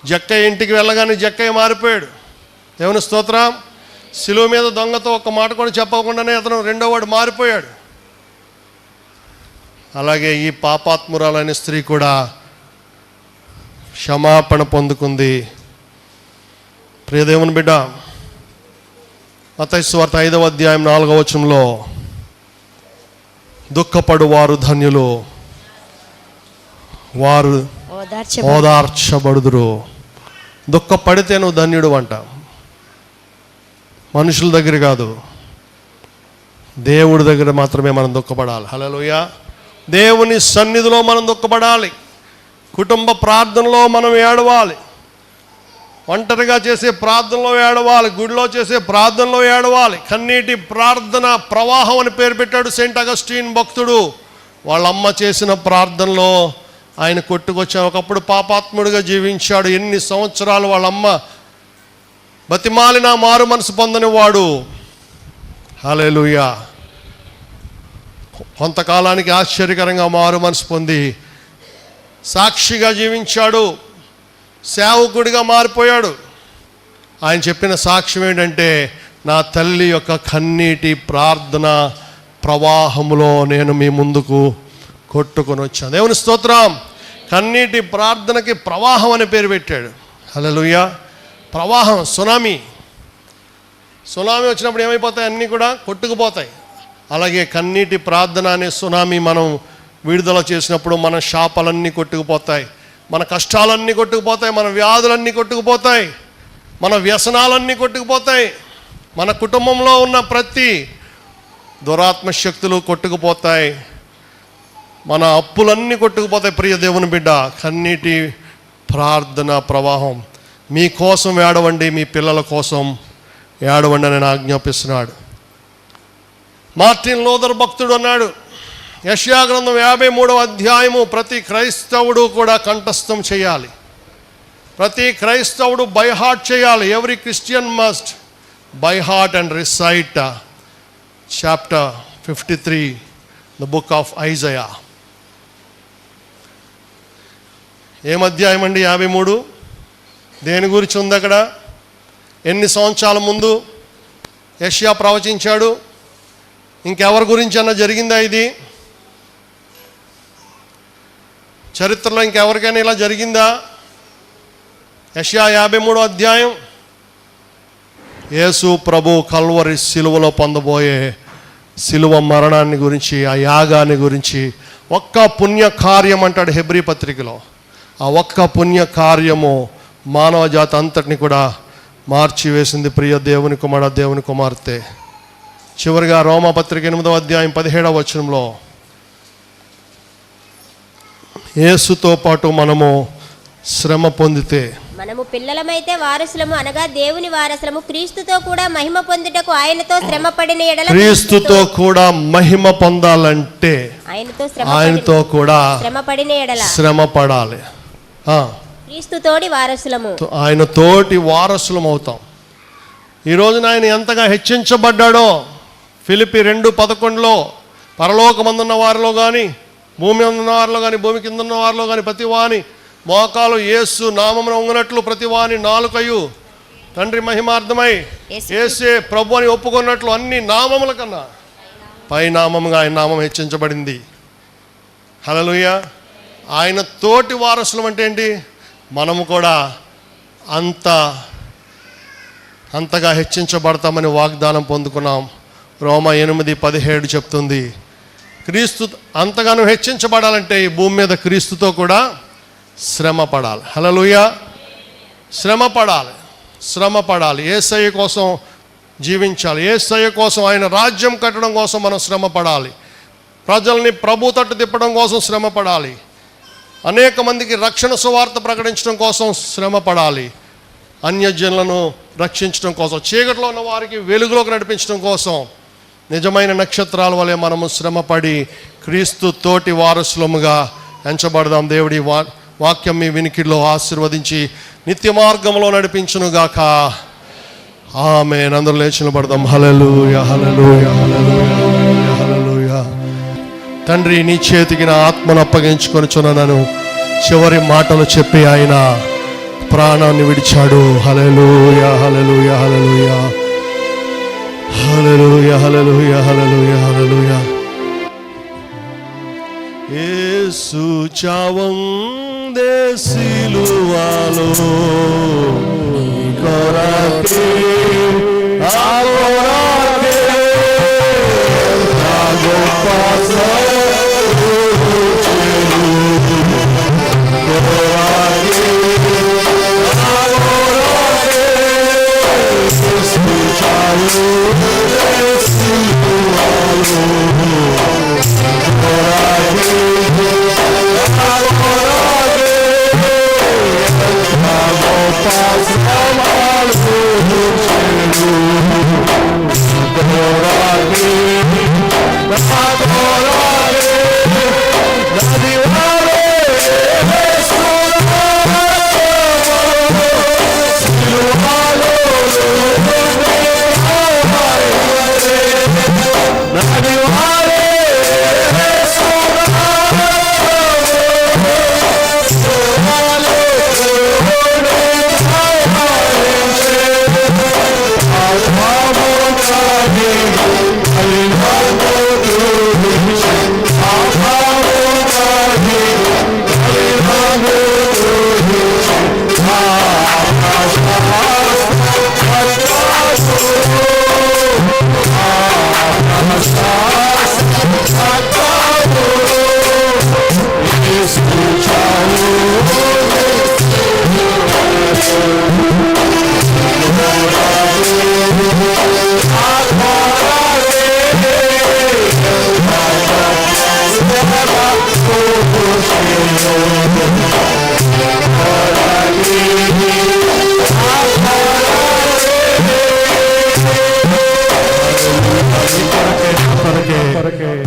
Speaker 3: జక్కయ్య ఇంటికి వెళ్ళగానే జక్కయ్య మారిపోయాడు. దేవుని స్తోత్రం. శిలువ మీద దొంగతో ఒక్క మాట కూడా చెప్పకుండానే అతను 2వ వాడు మారిపోయాడు. అలాగే ఈ పాపాత్మురాలైన స్త్రీ కూడా క్షమాపణ పొందుకుంది. ప్రియదేవుని బిడ్డ, మత్తయి సువార్త 5వ అధ్యాయం 4వ వచనంలో దుఃఖపడు వారు ధన్యులు, వారు ఓదార్చబడుదురు. దుఃఖపడితే నువ్వు ధన్యుడు అంట. మనుషుల దగ్గర కాదు, దేవుడి దగ్గర మాత్రమే మనం దుఃఖపడాలి. హల్లెలూయా. దేవుని సన్నిధిలో మనం దుఃఖపడాలి. కుటుంబ ప్రార్థనలో మనం ఏడవాలి, ఒంటరిగా చేసే ప్రార్థనలో ఏడవాలి, గుడిలో చేసే ప్రార్థనలో ఏడవాలి. కన్నీటి ప్రార్థన ప్రవాహం అని పేరు పెట్టాడు సెయింట్ అగస్టిన్ భక్తుడు. వాళ్ళమ్మ చేసిన ప్రార్థనలో ఆయన కొట్టుకొచ్చాడు. ఒకప్పుడు పాపాత్ముడిగా జీవించాడు. ఎన్ని సంవత్సరాలు వాళ్ళమ్మ బతిమాలినా మారు మనసు పొందని వాడు. హల్లెలూయా. కొంతకాలానికి ఆశ్చర్యకరంగా మారు మనసు పొంది సాక్షిగా జీవించాడు, సేవకుడిగా మారిపోయాడు. ఆయన చెప్పిన సాక్ష్యం ఏంటంటే, నా తల్లి యొక్క కన్నీటి ప్రార్థన ప్రవాహములో నేను మీ ముందుకు కొట్టుకొని వచ్చాను. దేవుని స్తోత్రం. కన్నీటి ప్రార్థనకి ప్రవాహం అనే పేరు పెట్టాడు. హల్లెలూయా. ప్రవాహం, సునామీ వచ్చినప్పుడు ఏమైపోతాయి? అన్నీ కూడా కొట్టుకుపోతాయి. అలాగే కన్నీటి ప్రార్థన అనే సునామీ మనం విడుదల చేసినప్పుడు మన శాపాలన్నీ కొట్టుకుపోతాయి, మన కష్టాలన్నీ కొట్టుకుపోతాయి, మన వ్యాధులన్నీ కొట్టుకుపోతాయి, మన వ్యసనాలన్నీ కొట్టుకుపోతాయి, మన కుటుంబంలో ఉన్న ప్రతి దురాత్మ శక్తులు కొట్టుకుపోతాయి, మన అప్పులన్నీ కొట్టుకుపోతాయి. ప్రియ దేవుని బిడ్డ, కన్నీటి ప్రార్థన ప్రవాహం. మీకోసం ఏడవండి, మీ పిల్లల కోసం ఏడవండి అని ఆజ్ఞాపిస్తున్నాడు. మార్టిన్ లూథర్ భక్తుడు అన్నాడు, యెషయా గ్రంథం 53వ అధ్యాయము ప్రతి క్రైస్తవుడు కూడా కంఠస్థం చేయాలి, ప్రతి క్రైస్తవుడు బై హార్ట్ చేయాలి. Every Christian must by heart and recite chapter 53 the book of Isaiah. ఏం అధ్యాయం అండి 53? దేని గురించి ఉంది అక్కడ? ఎన్ని సంవత్సరాల ముందు యెషయా ప్రవచించాడు? ఇంకెవరి గురించి అన్న జరిగిందా ఇది? చరిత్రలో ఇంకెవరికైనా ఇలా జరిగిందా? యెషయా 53వ అధ్యాయం యేసు ప్రభు కల్వరి సిలువలో పొందబోయే సిలువ మరణాన్ని గురించి, ఆ యాగాన్ని గురించి, ఒక్క పుణ్య కార్యం అంటాడు హెబ్రీ పత్రికలో. ఆ ఒక్క పుణ్య కార్యము మానవ జాతి అంతటిని కూడా మార్చివేసింది. ప్రియ దేవుని కుమార, దేవుని కుమార్తె. చివరిగా రోమాపత్రిక 8వ అధ్యాయం 17వ వచనంలో యేసుతో పాటు మనము శ్రమ పొందితే
Speaker 2: మనము పిల్లలమైతే వారసులము, అనగా దేవుని వారసులము, క్రీస్తుతో కూడా మహిమ పొందుటకు ఆయనతో శ్రమ పడిన ఎడల. క్రీస్తుతో
Speaker 3: కూడా మహిమ పొందాలంటే ఆయనతో కూడా
Speaker 2: శ్రమ పడిన ఎడల
Speaker 3: శ్రమ పడాలి.
Speaker 2: క్రీస్తు తోడి వారసులము,
Speaker 3: ఆయన తోటి వారసులం అవుతాం. ఈ రోజున ఆయన ఎంతగా హెచ్చించబడ్డాడో ఫిలిప్పి 2:11లో పరలోకమందున్న వారిలో కానీ, భూమి అందున్న వారిలో కానీ, భూమి కింద ఉన్న వారిలో కానీ ప్రతి వాని మోకాలు యేసు నామమున ఉంగినట్లు ప్రతి వాని నాలుకయు తండ్రి మహిమార్థమై యేసే ప్రభు అని ఒప్పుకున్నట్లు అన్ని నామముల కన్నా పై నామముగా ఆయన నామం హెచ్చించబడింది. హల్లెలూయా. ఆయన తోటి వారసులం అంటే ఏంటి? మనము కూడా అంతగా హెచ్చించబడతామని వాగ్దానం పొందుకున్నాం. రోమా 8:17 చెప్తుంది, క్రీస్తు అంతగానో హెచ్చించబడాలంటే ఈ భూమి మీద క్రీస్తుతో కూడా శ్రమ పడాలి. హల్లెలూయా. శ్రమ పడాలి. యేసయ్య కోసం జీవించాలి. యేసయ్య కోసం, ఆయన రాజ్యం కట్టడం కోసం మనం శ్రమ పడాలి. ప్రజల్ని ప్రభు తట్టు తిప్పడం కోసం శ్రమ పడాలి. అనేక మందికి రక్షణ సువార్త ప్రకటించడం కోసం శ్రమ పడాలి. అన్యజనులను రక్షించడం కోసం, చీకటిలో ఉన్న వారికి వెలుగులోకి నడిపించడం కోసం నిజమైన నక్షత్రాల వలె మనము శ్రమపడి క్రీస్తు తోటి వారసులముగా ఎంచబడదాం. దేవుడి వాక్యం మీ వినికిడిలో ఆశీర్వదించి నిత్య మార్గంలో నడిపించునుగాక. ఆమేన్. అందరూ లేచి నిలబడదాం. హల్లెలూయా, హల్లెలూయా, హల్లెలూయా, హల్లెలూయా. తండ్రి, నీ చేతికి నా ఆత్మను అప్పగించుకొనిచున్నాను. చివరి మాటలు చెప్పి ఆయన ప్రాణాన్ని విడిచాడు. హల్లెలూయా, hallelujah, hallelujah, hallelujah, hallelujah, hallelujah, హల్లెలూయా. యేసు చావందే సిలువలో నీ కొరకే, ఆ కొరకే నా గొప్ప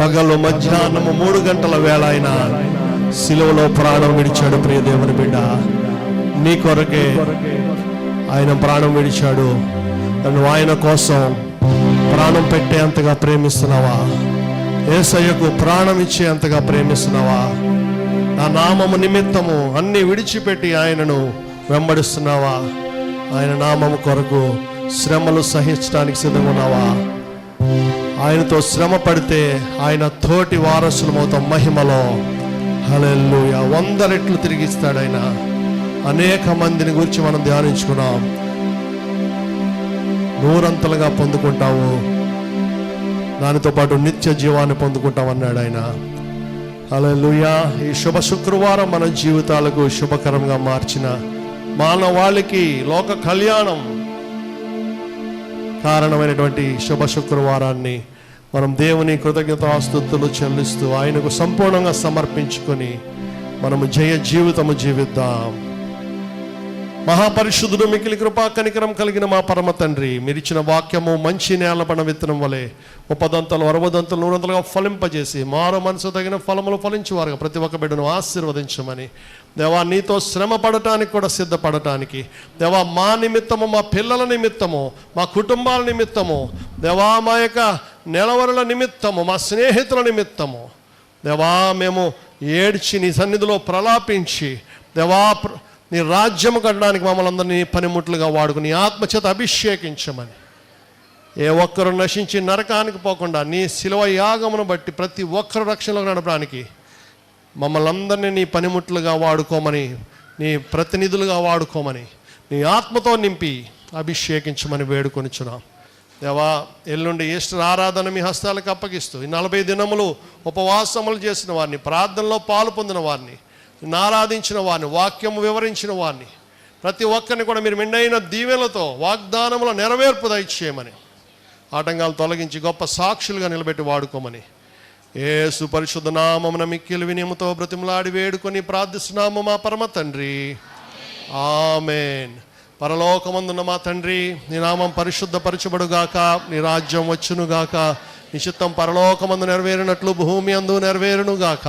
Speaker 3: పగలు మధ్యాహ్నము 3 గంటల వేళ ఆయన సిలువలో ప్రాణం విడిచాడు. ప్రియ దేవుని బిడ్డ, నీ కొరకే ఆయన ప్రాణం విడిచాడు. నువ్వు ఆయన కోసం ప్రాణం పెట్టేంతగా ప్రేమిస్తున్నావా? యేసయ్యకు ప్రాణం ఇచ్చేంతగా ప్రేమిస్తున్నావా? నా నామము నిమిత్తము అన్ని విడిచిపెట్టి ఆయనను వెంబడిస్తున్నావా? ఆయన నామము కొరకు శ్రమలు సహించడానికి సిద్ధంగా ఉన్నావా? ఆయనతో శ్రమ పడితే ఆయన తోటి వారసులమవుతాం మహిమలో. హల్లెలూయా. 100 రెట్లు తిరిగిస్తాడు ఆయన. అనేక మందిని గురించి మనం ధ్యానించుకున్నాం. 100 పొందుకుంటావు, దానితో పాటు నిత్య జీవాన్ని పొందుకుంటాం అన్నాడు ఆయన. హల్లెలూయా. ఈ శుభ శుక్రవారం మన జీవితాలకు శుభకరంగా మార్చిన మానవాళికి లోక కళ్యాణం కారణమైనటువంటి శుభ శుక్రవారాన్ని మనం దేవుని కృతజ్ఞతాస్తుతులు చెల్లిస్తూ ఆయనకు సంపూర్ణంగా సమర్పించుకొని మనము జయ జీవితము జీవిద్దాం. మహాపరిశుద్ధుడు, మికిలి కృపా కనికరం కలిగిన మా పరమ తండ్రి, మీరిచ్చిన వాక్యము మంచి నేలపడిన విత్తనం వలె 30 60 100 ఫలింపజేసి మారు మనసు తగిన ఫలములు ఫలించేవారుగా ప్రతి ఒక్క బిడ్డను ఆశీర్వదించమని దేవా, నీతో శ్రమ పడటానికి కూడా సిద్ధపడటానికి దేవా, మా నిమిత్తము, మా పిల్లల నిమిత్తము, మా కుటుంబాల నిమిత్తము దేవా, మా యొక్క నెలవరుల నిమిత్తము, మా స్నేహితుల నిమిత్తము దేవా, మేము ఏడ్చి నీ సన్నిధిలో ప్రలాపించి దేవా, నీ రాజ్యము కట్టడానికి మమ్మల్ని అందరినీ పనిముట్లుగా వాడుకుని ఆత్మచేత అభిషేకించమని, ఏ ఒక్కరు నశించి నరకానికి పోకుండా నీ శిలువ యాగమును బట్టి ప్రతి ఒక్కరు రక్షణలోకి నడపడానికి మమ్మల్ని అందరినీ నీ పనిముట్లుగా వాడుకోమని, నీ ప్రతినిధులుగా వాడుకోమని, నీ ఆత్మతో నింపి అభిషేకించమని వేడుకొనిచున్నాం దేవా. ఎల్లుండి ఈస్టర్ ఆరాధన మీ హస్తాలకు అప్పగిస్తూ ఈ 40 దినములు ఉపవాసములు చేసిన వారిని, ప్రార్థనలో పాలు పొందిన వారిని, ఆరాధించిన వారిని, వాక్యము వివరించిన వారిని, ప్రతి ఒక్కరిని కూడా మీరు మెండైన దీవెనలతో వాగ్దానముల నెరవేర్పు దయచేయమని, ఆటంకాలు తొలగించి గొప్ప సాక్షులుగా నిలబెట్టి వాడుకోమని యేసు పరిశుద్ధ నామమున మిక్కిలి వినయముతో బ్రతిమలాడి వేడుకొని ప్రార్థిస్తున్నాము మా పరమ తండ్రి. ఆమేన్. పరలోకమందున్న మా తండ్రి, నీ నామం పరిశుద్ధపరచబడుగాక, నీ రాజ్యం వచ్చునుగాక, నీ చిత్తం పరలోకమందు నెరవేరినట్లు భూమి అందు నెరవేరునుగాక.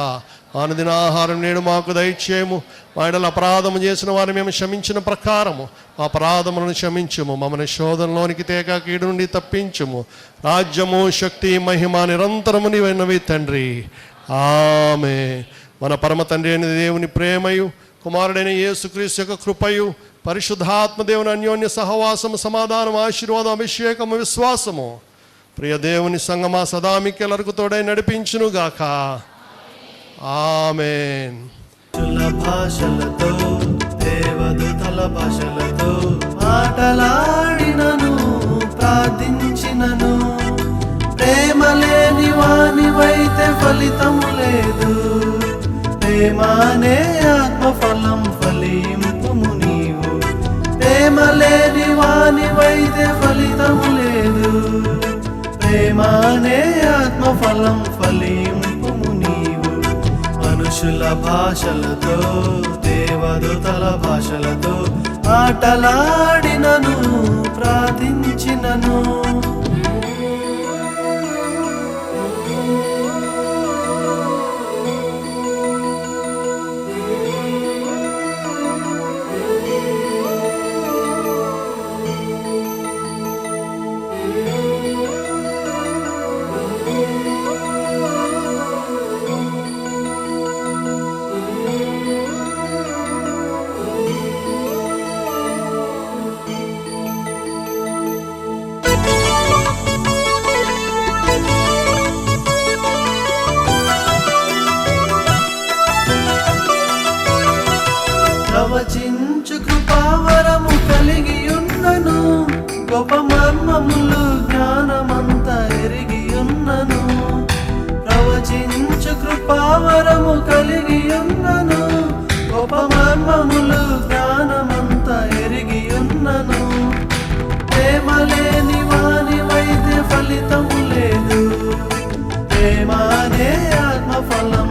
Speaker 3: అనుదినాహారం నేడు మాకు దయచేయము. మా ఎడల అపరాధము చేసిన వారిని మేము క్షమించిన ప్రకారము మా అపరాధములను క్షమించుము. మమ్మల్ని శోధనలోనికి తేక కీడు నుండి తప్పించుము. రాజ్యము, శక్తి, మహిమ నిరంతరము నీవైనవి తండ్రి. ఆమేన్. మన పరమ తండ్రి అయిన దేవుని ప్రేమయు, కుమారుడైన యేసుక్రీస్తు యొక్క కృపయు, పరిశుద్ధాత్మ దేవుని అన్యోన్య సహవాసము, సమాధానం, ఆశీర్వాదం, అభిషేకము, విశ్వాసము ప్రియ దేవుని సంగమా సదా మీకెల్లరకు తోడై నడిపించునుగాక. ఆమేన్.
Speaker 4: భాషలతో, దేవదూతల భాషలతో మాటలాడినను, ప్రార్థించినను, ప్రేమ లేని వానివైతే ఫలితము లేదు. ప్రేమనే ఆత్మఫలం ఫలింపుము నీవు. ప్రేమ లేని వానివైతే ఫలితము లేదు. ప్రేమనే ఆత్మఫలం ఫలింపుము నీవు. మనుషుల భాషలతో, దేవదూతల భాషలతో ఆటలాడినను, ప్రార్థించినను. ప్రవచించు కృపావరము కలిగియున్నను, గొప్ప మర్మములు జ్ఞానమంతా ఎరిగియున్నను. ప్రవచించు కృపావరము కలిగియున్నను, గొప్ప మర్మములు జ్ఞానమంతా ఎరిగియున్నను. ప్రేమ లేని వానివైతే ఫలితము లేదు. ప్రేమనే ఆత్మఫలం